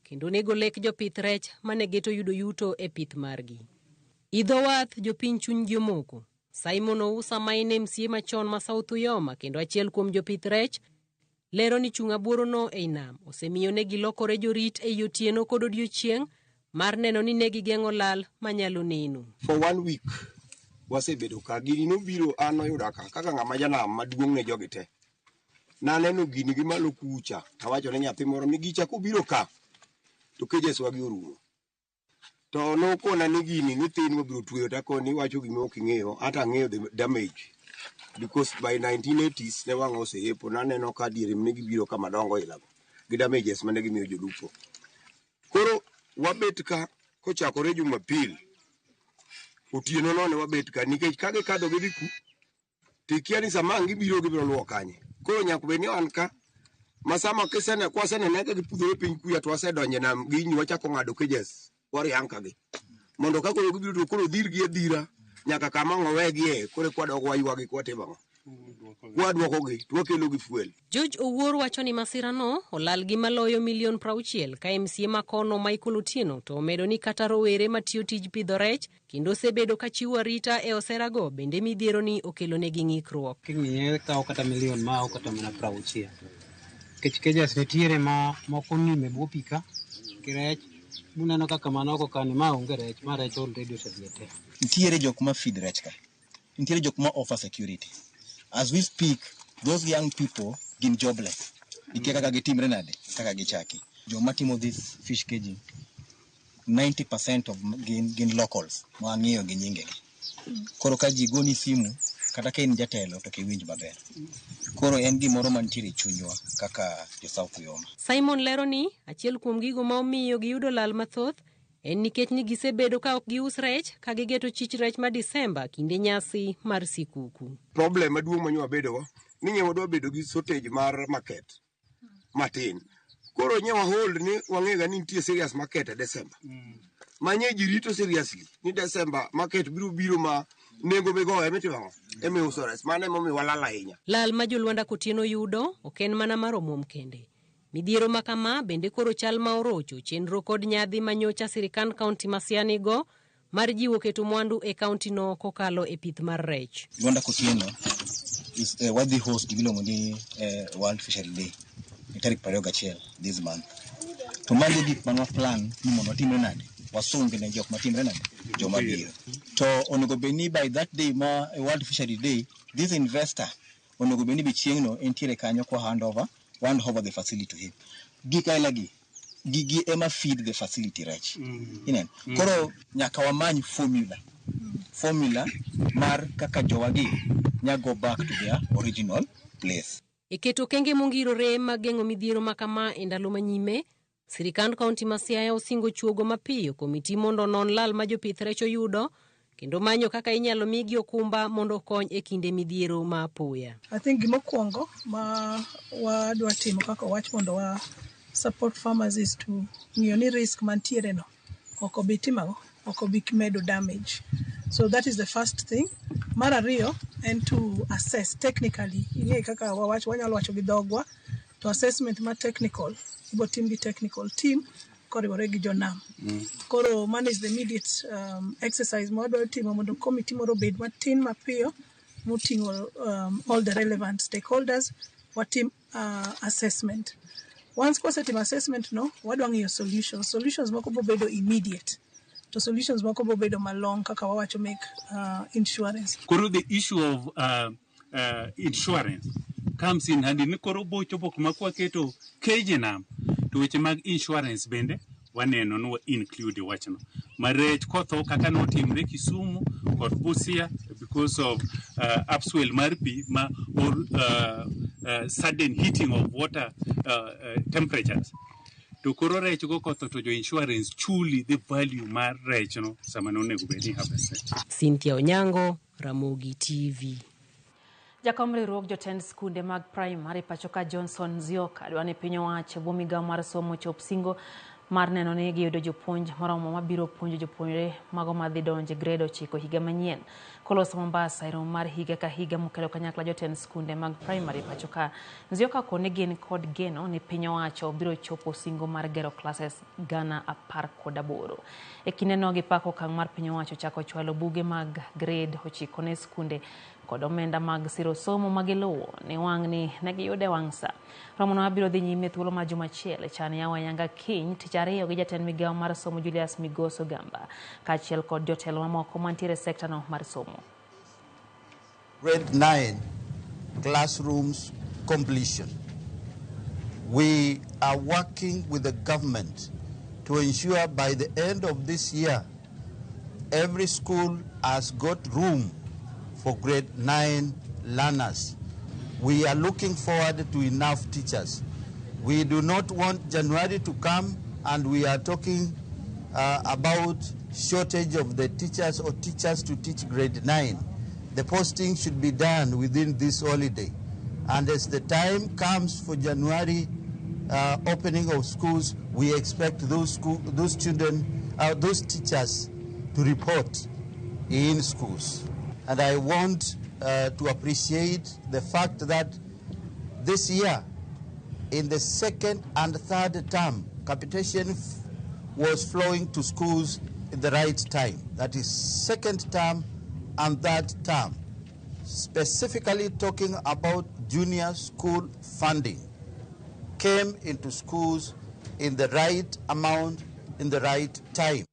kendo nego lek jopith rech mane geto yudo yuto e pith margi. Idho wath jopiny chunygi omoko. Simon Ousa ma en MCA machon ma South Uyoma kendo achiel kuom jopith rech lero ni chung' abuoro no ei nam osemiyo negi lokore jorit e otieno kod odiochieng' mar neno ni negi geng'o lal manyalo neno. For 1 week wasebedo ka gini nobiro an oyuda kaka ng'ama janam maduong' ne jogi te. Naneno gini gi malo kucha, awacho ne nyathi moro ni gicha kobiro ka to cages wagi orumo. To nokona ni gini ni thin wabiro tweyo ta koni wacho gima ok ing'eyo, ata ang'eyo the damage. Because by 1980s ne wang'o oseyepo, naneno ka diere ne gibiro kama dongo ilago gi damages mane gimiyo jolupo. Koro wabet ka kochakore Jumapil otieno no ne wabet ka nikech kage kadho gi diku tikia ni sama gibiro luwo kanye. Koro nyaka bed ni wan ka masama kisene kwasene nege gipudhore piny kuya to wasedonje nam ginyi wachako ng'ado cages warianka gi mondo ka koro gibiro to koro dhir gi edhira nyaka kama ng'owegie kore kwadogo waywagi kwatimo wadwokogi twakelo gi fuel. George Owuor wacho ni masirano olal gi maloyo milion 60 ka MCA makono Michael Otieno to omedo ni kata rowere matiyo tij pidho rech kendo osebedo ka chiwo arita e oserago bende midhiero ni okelo negi ng'ikruok. King'iye kawo kata milion ma ok kata mana 60. Kech cages nitiere ma moko nime bwo pika kirech muneno kaka manoko kani ma onge rech ma rech already osebiete. Nitiere jok ma feed rech ka. Nitiere jok ma offer security. As we speak, those young people gin jobless. Ikia kaka gitimre nade, kaka gichaki. Joma timo this fish caging, 90% of gin locals. Mwang'iyo gi nyingegi. Koro ka ji goni simu, kata ka in jatelo to kiwinj maber. Koro en gimoro mantiere chunywa kaka jo South Uyoma. Simon lero ni achiel kuom gigo ma omiyo giyudo lal mathoth en nikech ni gisebedo ka ok gius rech ka gigeto chich rech ma Disemba kinde nyasi mar sikuku. Problem maduong' manyo bedo ni nyewa dwa bedo gi shortage mar market matin. Koro nyewa hold ni wang'ega ni nitie serious market e Desemba. Manye jirito seriously ni Desemba market biro ma nengo bego emitimo uso rech mane momi walala ahinya. Lal ma jolwanda Kotieno yudo ok en mana mar omwom kende. Midhiero makama bende koro chal ma orocho chenro kod nyadhi manyocha sirikand kaunti ma Siaya nigo mar jiwo keto mwandu e kaunti no kokalo e pith mar rech. Lwanda Kotieno is wadhi host gimiluongo ni World Fishery Day tarik 21 this month. To magi gik manwa plan ni mondo timre nade wasungi ne jok matimre nade joma biro. To onego beni by that day ma World Fishery Day this investor onego beni bi chieng'no entiere kanyo kwa hand over the facility to him. Gikailagi gigi ema feed the facility rech. Koro nyaka wamany formula mar kaka jowagi nya go back to their original place. Iketo kenge mongirore mageng'o midhiero makama e ndalo manyime Sirikand kaunti ma Siaya osingo chuogo mapiyo komiti mondo non lal ma jopith rech oyudo kendo manyo kaka inyalo migi okumba mondo kony e kinde midhiero ma apoya. I think gimokwongo ma wadwa timo kaka wach mondo wa support farmers is to ng'iyo ni risk mantiere no ok obi timago, ok obi medo damage. So that is the first thing. Mar ariyo and to assess technically. Ing'e kaka wanyalo wacho gi dhogwa to assessment ma technical ibo tim gi technical team koriwore gi jonam. Koro man is the immediate exercise ma wadwa timo mondo committee moro bed matin mapiyo moting'o all the relevant stakeholders watim assessment. Once kwasetim assessment no, wadwa ng'iyo solutions moko bo bedo immediate to solutions moko bo bedo malong kaka wawacho make insurance. Koro the issue of insurance comes in and ni koro bo chopo kuma kwaketo keje nam to weche mag insurance bende waneno no include wachno marech kotho kaka notimre Kisumu kod Busia because of upswell mar pi ma or sudden heating of water temperatures to koro rech go kotho to jo insurance chuli the value mar rech no sama no nego bedi harvested. Cynthia Onyango, Ramogi TV. Jakom riwruok jotend skunde mag primary pachoka Johnson Zioka dwani piny owacho bo migawo mar somo chop singo mar neno ni giyudo jopuonj moromo mabiro puonjo jopuonjre mago madhi donje grade 9 higa manyien. Koloso Mombasa romo mar higa ka higa mokelo kanyakla jotend skunde mag primary pachoka. Zioka kone gin kod geno ni piny owacho biro chopo singo mar gero classes gana 18. E kinde no gipako okang' mar piny owacho chako chwalo buge mag grade 9 ne skunde kod omenda mag siro somo magiluwo ni wang' ni negiyude wang' sa. Romono abiro dhi nyime thuolo ma juma achiel chani yawa yanga kiny tich ariyo gi jatend migawo mar somo Julius Migoso Gamba kaachiel kod jotelo mamoko mantiere sekta no mar somo. Grade 9 classrooms completion. We are working with the government to ensure by the end of this year every school has got room for grade 9 learners. We are looking forward to enough teachers. We do not want January to come and we are talking about shortage of the teachers or teachers to teach grade 9. The posting should be done within this holiday. And as the time comes for January opening of schools, we expect those teachers to report in schools. And I want to appreciate the fact that this year, in the second and third term, capitation was flowing to schools in the right time. That is second term and third term. Specifically talking about junior school funding came into schools in the right amount, in the right time.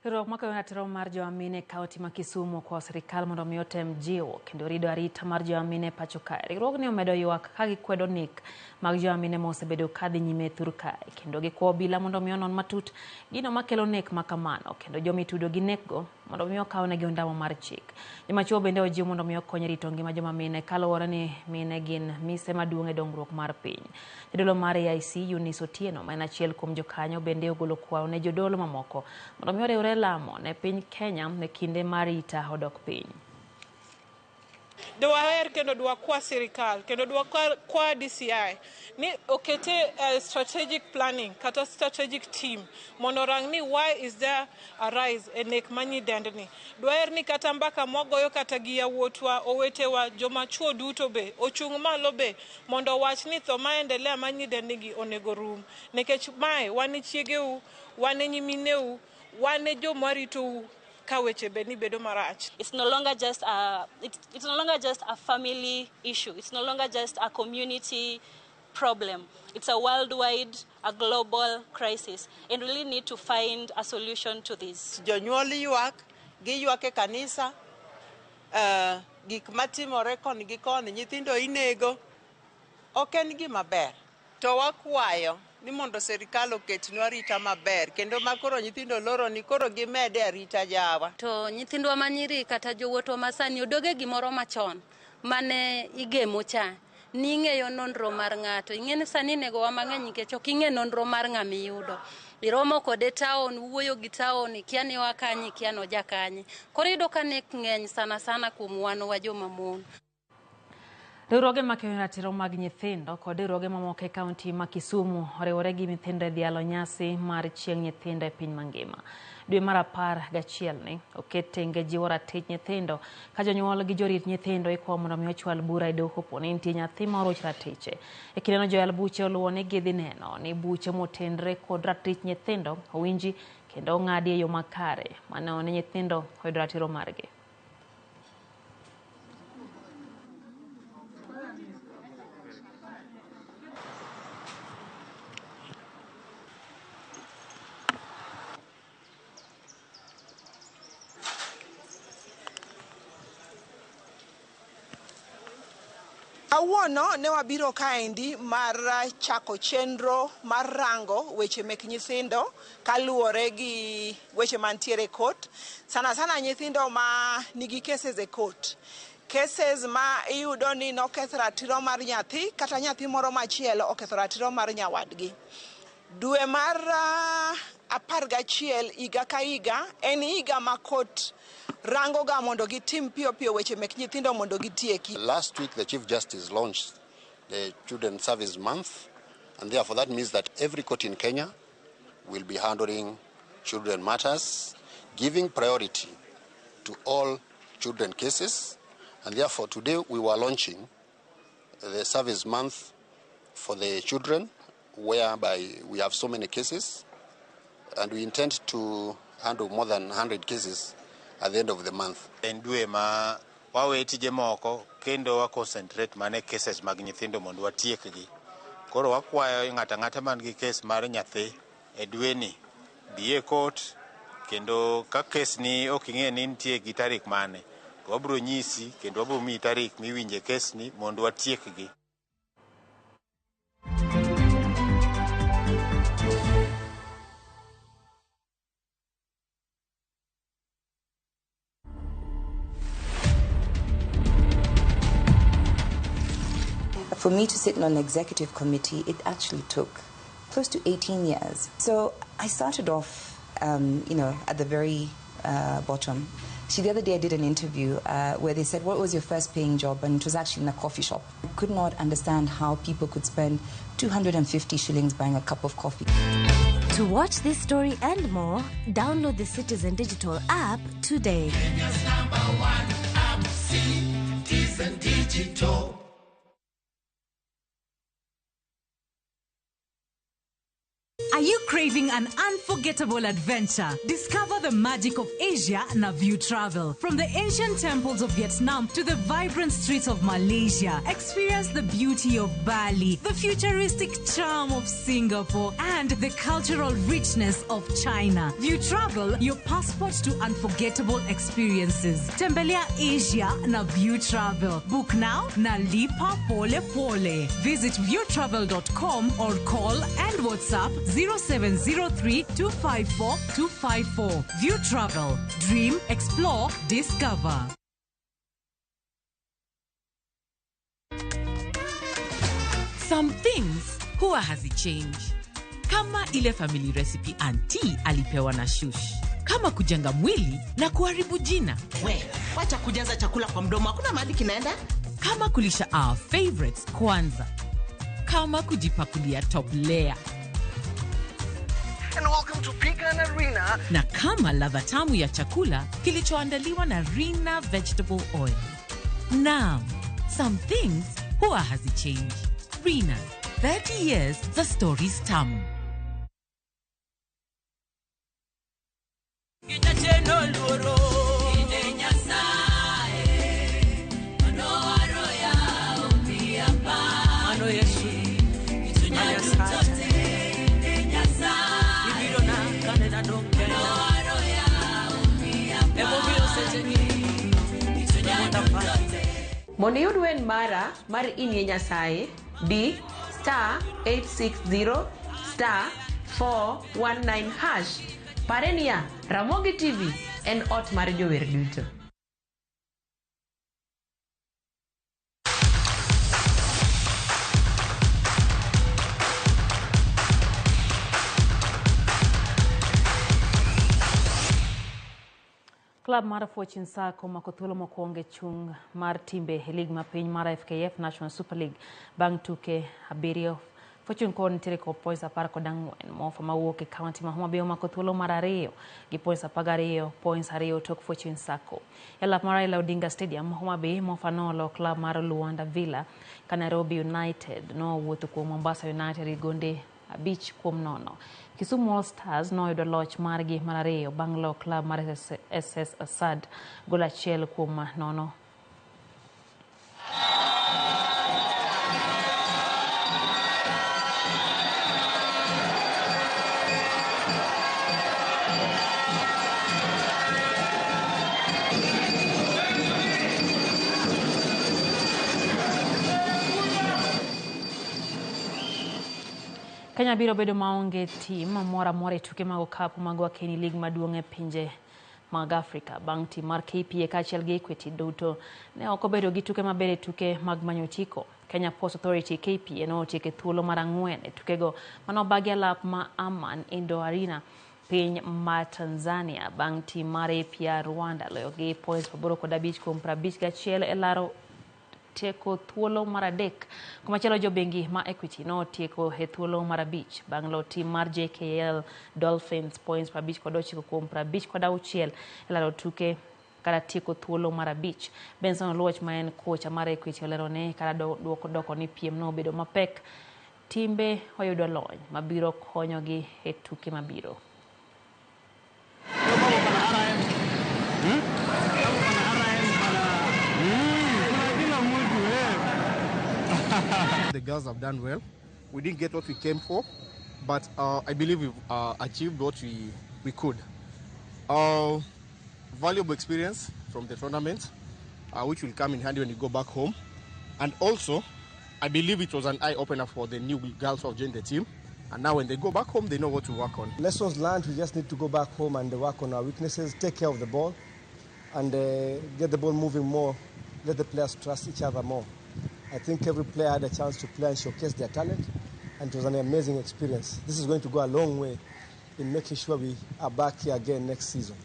Riwruok maka yonatero mar joamine kaunti ma Kisumu kwa serikal mondo omi otem jiwo kendo rido arita mar joamine pacho kae. Riwruogni omedo ywak ka gikwedo nek mag joamine ma osebedo kadhi nyime thur kae kendo gikwayo obila mondo omi onon matut gino makelo nek makamano kendo jomitudo gi nekgo mondo omi okawnegi ondamo mar chik. Jomachuo bende ojiwo mondo omi okony rito ngima jomamine kaluwore ni mine gin mise maduong' e dongruok mar piny. Jodolo mar AIC Eunice Otieno ma en achiel kuom jokanyo bende ogolo kwayo ne jodolo mamoko mondo omi oriwre lamo ne piny Kenya ne kinde mar ita odok piny. Dwaher kendo dwa kwa sirikal kendo dwa kwa DCI ni okete strategic planning kata strategic team mondo rang ni why is there a rise in nek manyidendni. Dwaher ni kata mbaka mwagoyo kata gi yawuotwa owetewa jomachuo duto be ochung' malo be mondo wach ni tho maendelea manyidendgi onego rum nikech mae wan chiegeu wan nyimineu wan jomaritou. It's no longer just it's no longer just a family issue. It's no longer just a community problem. It's a worldwide, a global crisis, and we really need to find a solution to this. Jonyuol ywak, giywak e kanisa, gik matimore koni gi koni, nyithindo inego, ok en gima ber. To wakwayo ni mondo serikal oketnwa arita maber kendo makoro nyithindo loro ni koro gimede arita jawa. To nyithindwa manyiri kata jowuotwa masani odoge gimoro machon mane igemo cha ning'eyo nonro mar ng'ato. Ing'eni sani nego wa mang'eny nikech ok ing'e nonro mar ng'ama iyudo. Iromo kode taon, wuoyo gi taon, ikia ni wakanyi, ikia no jakanyi. Koro iyudo ka nek ng'eny sana kuom wan wa joma mon. Riwruoge makeyo ratiro mag nyithindo kod riwruoge mamoko e kaunti ma Kisumu oriwore gi nyithindo e dhialo nyasi mar chieng' nyithindo e piny mangima. Dwe mar 11 ni oket tenge jiwo ratich nyithindo ka jonyuol gi jorit nyithindo ikwayo mondo omi ochwal bura e doho kapo ni nitie nyathi ma oroch ratiche. E kindeno joyal buche oluwo ni gidhi neno ni buche motenre kod ratich nyithindo owinji kendo ong'adi e yo makare mano ni nyithindo oyudo ratiro margi. Awuono ne wabiro kaendi mar chako chenro mar rango weche mek nyithindo kaluwore gi weche mantiere court. Sana nyithindo ma nigi cases e court. Cases ma iyudo ni noketho ratiro mar nyathi kata nyathi moro machielo oketho ratiro mar nyawadgi. Dwe mar 11 higa ka higa en higa ma court rangoga mondo gitim piyo weche mek nyithindo mondo gitieki. Last week the Chief Justice launched the Children's Service Month, and therefore that means that every court in Kenya will be handling children matters, giving priority to all children cases, and therefore today we were launching the Service Month for the children, whereby we have so many cases, and we intend to handle more than 100 cases at the end of the month. En dwe ma wawe tije moko kendo wa concentrate mane cases mag nyithindo mondo watiekgi. Koro wakwayo ng'ata man gi case mar nyathi e dwe ni bi e court, kendo ka case ni ok ing'e ni nitie gi tarik mane to wabro nyisi kendo wabro miyi tarik miwinje case ni mondo watiekgi. For me to sit on an executive committee, it actually took close to 18 years. So I started off, at the very bottom. See, the other day I did an interview where they said, what was your first paying job? And it was actually in a coffee shop. I could not understand how people could spend 250 shillings buying a cup of coffee. To watch this story and more, download the Citizen Digital app today. Kenya's #1 app, Citizen Digital. Are you craving an unforgettable adventure? Discover the magic of Asia na View Travel. From the ancient temples of Vietnam to the vibrant streets of Malaysia, experience the beauty of Bali, the futuristic charm of Singapore, and the cultural richness of China. View Travel, your passport to unforgettable experiences. Tembelea Asia na View Travel. Book now na lipa pole pole. Visit viewtravel.com or call and WhatsApp 0703-254-254. View Travel. Dream, explore, discover. Some things huwa hazichange. Kama ile family recipe auntie alipewa na shush. Kama kujenga mwili na kuharibu jina. Wacha kujaza chakula kwa mdomo, hakuna mahali kinaenda. Kama kulisha our favorites kwanza. Kama kujipakulia top layer. And welcome to Pecan Arena. Na kama ladha tamu ya chakula kilichoandaliwa na Rina vegetable oil. Now, some things huwa hazichange. Rina, 30 years the story's tamu. Mondo yud wen mara mar Inye Nyasaye, di *860 *419#. Parenia, Ramogi TV en ot mar jower duto. Club mar Fortune Sacco mako thuolo mokwongo chung mar timbe e lig mapiny mar FKF National Super League bang' tuke abiriyo. Fortune kod nitiere kod points 14 Mofa mawuok e kaunti ma Homa Bay omako thuolo mar ariyo gi points 12 points 2 tok Fortune Sacco. E lap mar Raila Odinga Stadium Homa Bay Mofa nolo club mar Luanda Villa ka Nairobi United nowuotho kuom Mombasa United gonde 5-0. Kisumu All Stars noyudo loch margi mar ariyo bang' lo club mar SS Asad gol 1-0. Kenya biro bedo maonge tim mora e tuke mag okapu mag Wakeni League maduong' e pinje mag Afrika bang' tim mar KPA kaachiel gi Equity duto ne ok obedo gi tuke maber e tuke mag manyo otiko. Kenya Post Authority KPA notieko thuolo mar 4 e tukego manobagi alap ma Aman Indo Arena piny mar Tanzania bang' tim mar APR Rwanda loyo gi points 85-51 e laro tieko thuolo mar 3. Komachielo jobengi ma Equity no tieko e thuolo mar 5 bang' lo tim mar JKL Dolphins points 59-56 e laro tuke kada tieko thuolo mar 5. Benson Oluoch ma en kocha mar Equity olero ne kada doko ni piem no bedo mapek, timbe oyudo lony mabiro konyogi e tuke mabiro. The girls have done well. We didn't get what we came for, but I believe we've achieved what we could. Valuable experience from the tournament, which will come in handy when you go back home. And also, I believe it was an eye-opener for the new girls who have joined the team. And now when they go back home, they know what to work on. Lessons learned, we just need to go back home and work on our weaknesses, take care of the ball, and get the ball moving more, let the players trust each other more. I think every player had a chance to play and showcase their talent, and it was an amazing experience. This is going to go a long way in making sure we are back here again next season.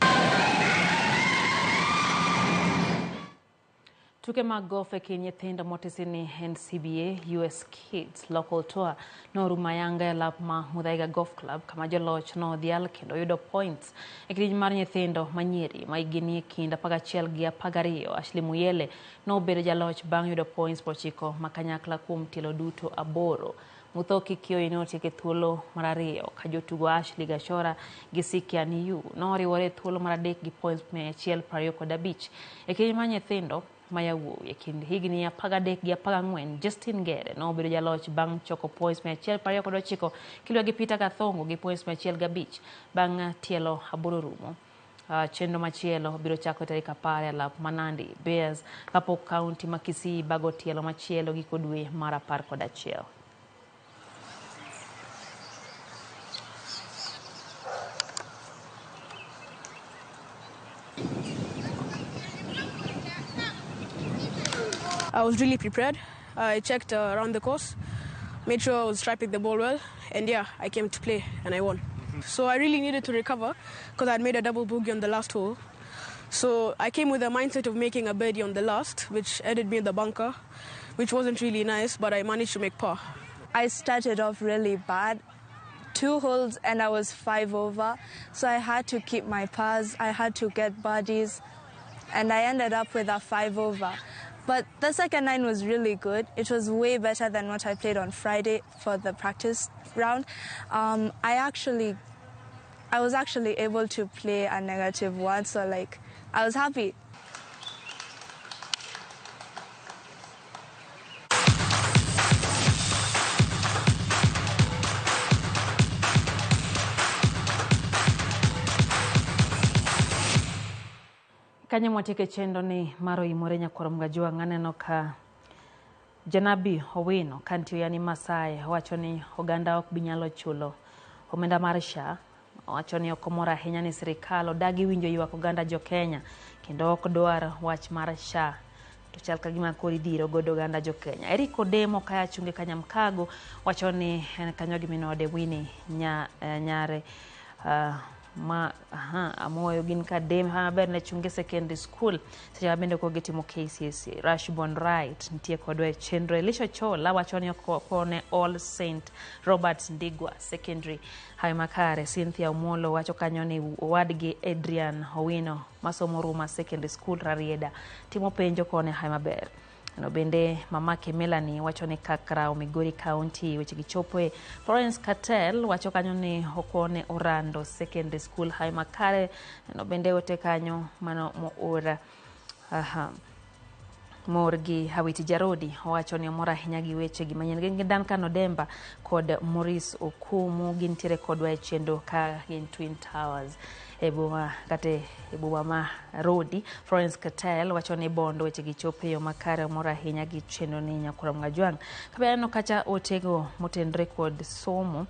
Tuke mag golf e kind nyithindo motisi ni NCBA US Kids Local Tour norumayanga e lap ma Muthaiga Golf Club kama joloch no dhial kendo yudo points e kidieny mar nyithindo manyiri ma higni e kind 11 gi 12. Ashley Muyele nobedo jaloch bang' yudo points 9 ma kanyakla kuom tielo duto 8. Muthoki Kioi notieko thuolo mar 2 ka jotugo Ashley Gashora gi Sikian Yu noriwore thuolo mar 3 gi points 125. E kidieny mar nyithindo mayawuowi e kind higni 13 gi 14 Justin Gere nobedo jaloch bang' choko points 129 kilwa gi Peter Gathongo gi points 105 bang' tielo 8 rumo. Chenro machielo biro chako tarik 10 e lap Manandi Bears kapok kaunti ma Kisii bago tielo machielo giko dwe mar 11. I was really prepared. I checked around the course, made sure I was striking the ball well, and yeah, I came to play and I won. So I really needed to recover because I'd made a double bogey on the last hole. So I came with a mindset of making a birdie on the last, which ended me in the bunker, which wasn't really nice, but I managed to make par. I started off really bad. 2 holes and I was 5 over, so I had to keep my pars, I had to get birdies, and I ended up with a 5 over. But the second 9 was really good. It was way better than what I played on Friday for the practice round. I was actually able to play a -1, so I was happy. Kanya mwatike chendo ni maro imore nyakwaro mgajua ng'aneno ka Janabi Owino kanti yani Masai wacho ni oganda ok binyalo chulo omenda mar SHA. Wacho ni okomor ahinya ni sirikal odagi winjo ywak oganda jo Kenya kendo ok dwar wach mar SHA. To chal ka gima kori diro godo oganda jo Kenya. Eric Odemo kaya chunge Kanyamkago wacho ni en kanyo giminode Winnie nyare amoyo gin kadem maber ne chunge secondary school seche bende ko gitimo KCSE. Rashborn Right nitie kodwa e chenro. Elisha Chola wacho ni kone All Saint Robert Ndigwa Secondary hayo makare. Cynthia Omolo wacho kanyo ni wadgi Adrian Owino masomo Ruma Secondary School Rarieda timo penjo kone hayo maber. No bende mamake Melanie wacho ni Kakra Migori County weche gichope. Florence Cartel wacho kanyo ni okone Orlando Secondary School hayo makare. No bende ote kanyo mano moora Morgi Hawiti Jarodi wacho ni mora ahinya gi weche gi manyien gin Duncan Odemba kod Maurice Okumu gintiere kodwa e chendo ka gin Twin Towers ebuma ma Rodi. Florence Cartel wacho ni bondo weche gichope yo makare mora ahinya gi chendo ni Nyakura Mngajwang. Kabeno kacha otego motendre kod somo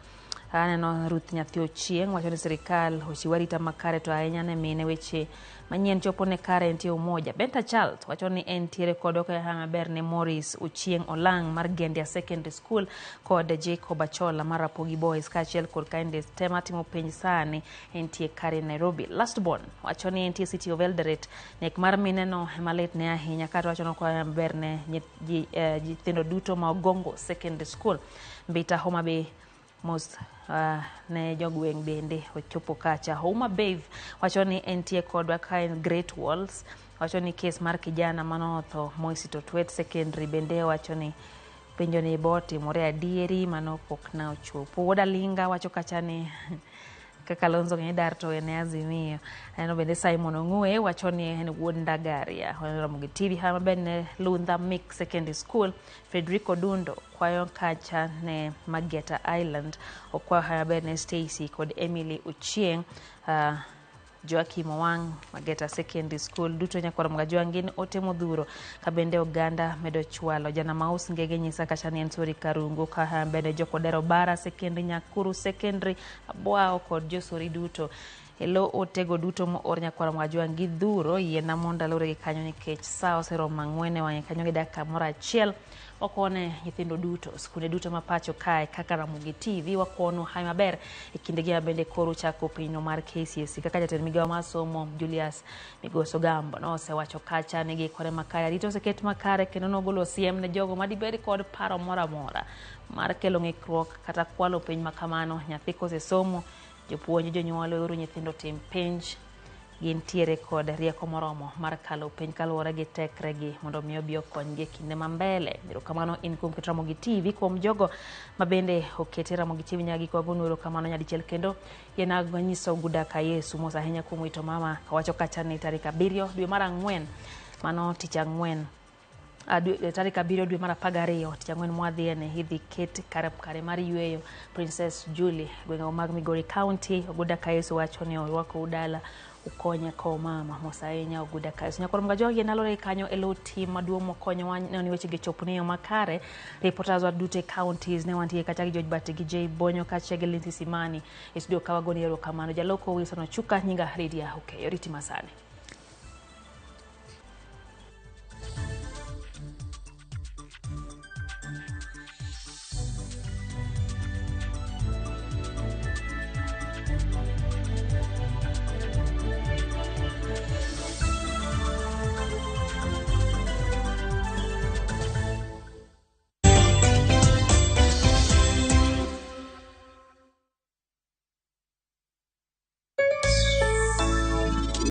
aneno Ruth Nyathi Ochieng wacho ni sirikal ochiwarita makare to ahinya ne mine weche manyien chopo ne kare entie umoja. Benta Charles wacho ni entiere kod ka maber ne Morris Ochieng Olang mar Gendia Secondary School kod Jacob Achola mar Rapogi Boys kachiel kod Kindness tema timo penj sani entie kare Nairobi. Lastborn wacho ni entie City of Eldoret nek mar mine no malit ne ahinya kata wacho no kwa maber ne nyithindo duto ma Ogongo Secondary School. Mbita Homa Bay most ne jogweng bende ochopo kacha. Homa Bay wacho ni entie kodwa kain Great Walls wacho ni kes mar kijana manotho Moisito Twet Secondary bende wacho ni penjo ni boti more adieri mano pok na ochopo. Woda Linga wacho kacha ni kaka Lonzo ng'e dar to ene Azimio. No bende Simon Ong'ue wacho ni en wuod Ndagaria. Ramogi TV hama bende Lundha Mix Secondary School. Federico Dundo kwayo kacha ne Mageta Island okwa hama bende Stacy kod Emily Ochieng Joakim Owang Mageta Secondary School duto Nyakura Mngajwang ngin otemo dhuro kabende oganda medo chwalo. Jana Maus ngege nyisa kacha ni Ensori Karungu ka bende Jokodero Bara Secondary Nyakuru Secondary Abwao kod Josori duto elo otego duto mo or Nyakura Mngajwang gi dhuro yiena monda lore gi kanyo nikech saa oseromo 4 wang'e kanyo gi dakika moro achiel. Wakone nyithindo duto skunde duto mapacho kae kaka Ramogi TV wakono hayo maber e kinde gi bende koro chako pinyo mar KCSE kaka jatend migawo mar somo Julius Migoso Gambo no osewacho kacha nigi kore makare rito seket makare kendo nogolo siem ne jogo madibedi kod paro mora mar kelo ng'ikruok kata kwalo piny makamano. Nyathi kosesomo jopuonj jonyuol oro nyithindo tim penj gintiere kod rieko moromo mar kalo piny kaluwore gi tekre gi mondo miyo bi okonygi kinde mambele. Erokamano in kuom keto Ramogi TV kuom jogo mabende okete Ramogi TV nyagi kwa gonu. Erokamano nyadichiel kendo yena nyiso gudaka Yesu mos ahinya kuom wito mama kawacho kacha ni tarik 7 dwe mar 4 mano tich ang'wen tarik 7 dwe mar 12 tich ang'wen mwadhiene idhi ket kare mar yweyo Princess Julie gwenge mag Migori County. Ogudaka Yesu wacho ni orwako udala ukonya ko mama mosainya Ogudaka Yesu. Nyakura Mngajwang yenalore kanyo elo team maduong' mokonyo wani weche gichopo ne yo makare. Reporters wa Dute Counties ne wantie kacha gi George Bati gi J Bonyo kacha gi Lindsay Simani. Studio kawagoni erokamano jaloko Wilson Ochuka nyinga Lydia Yoriti Masane.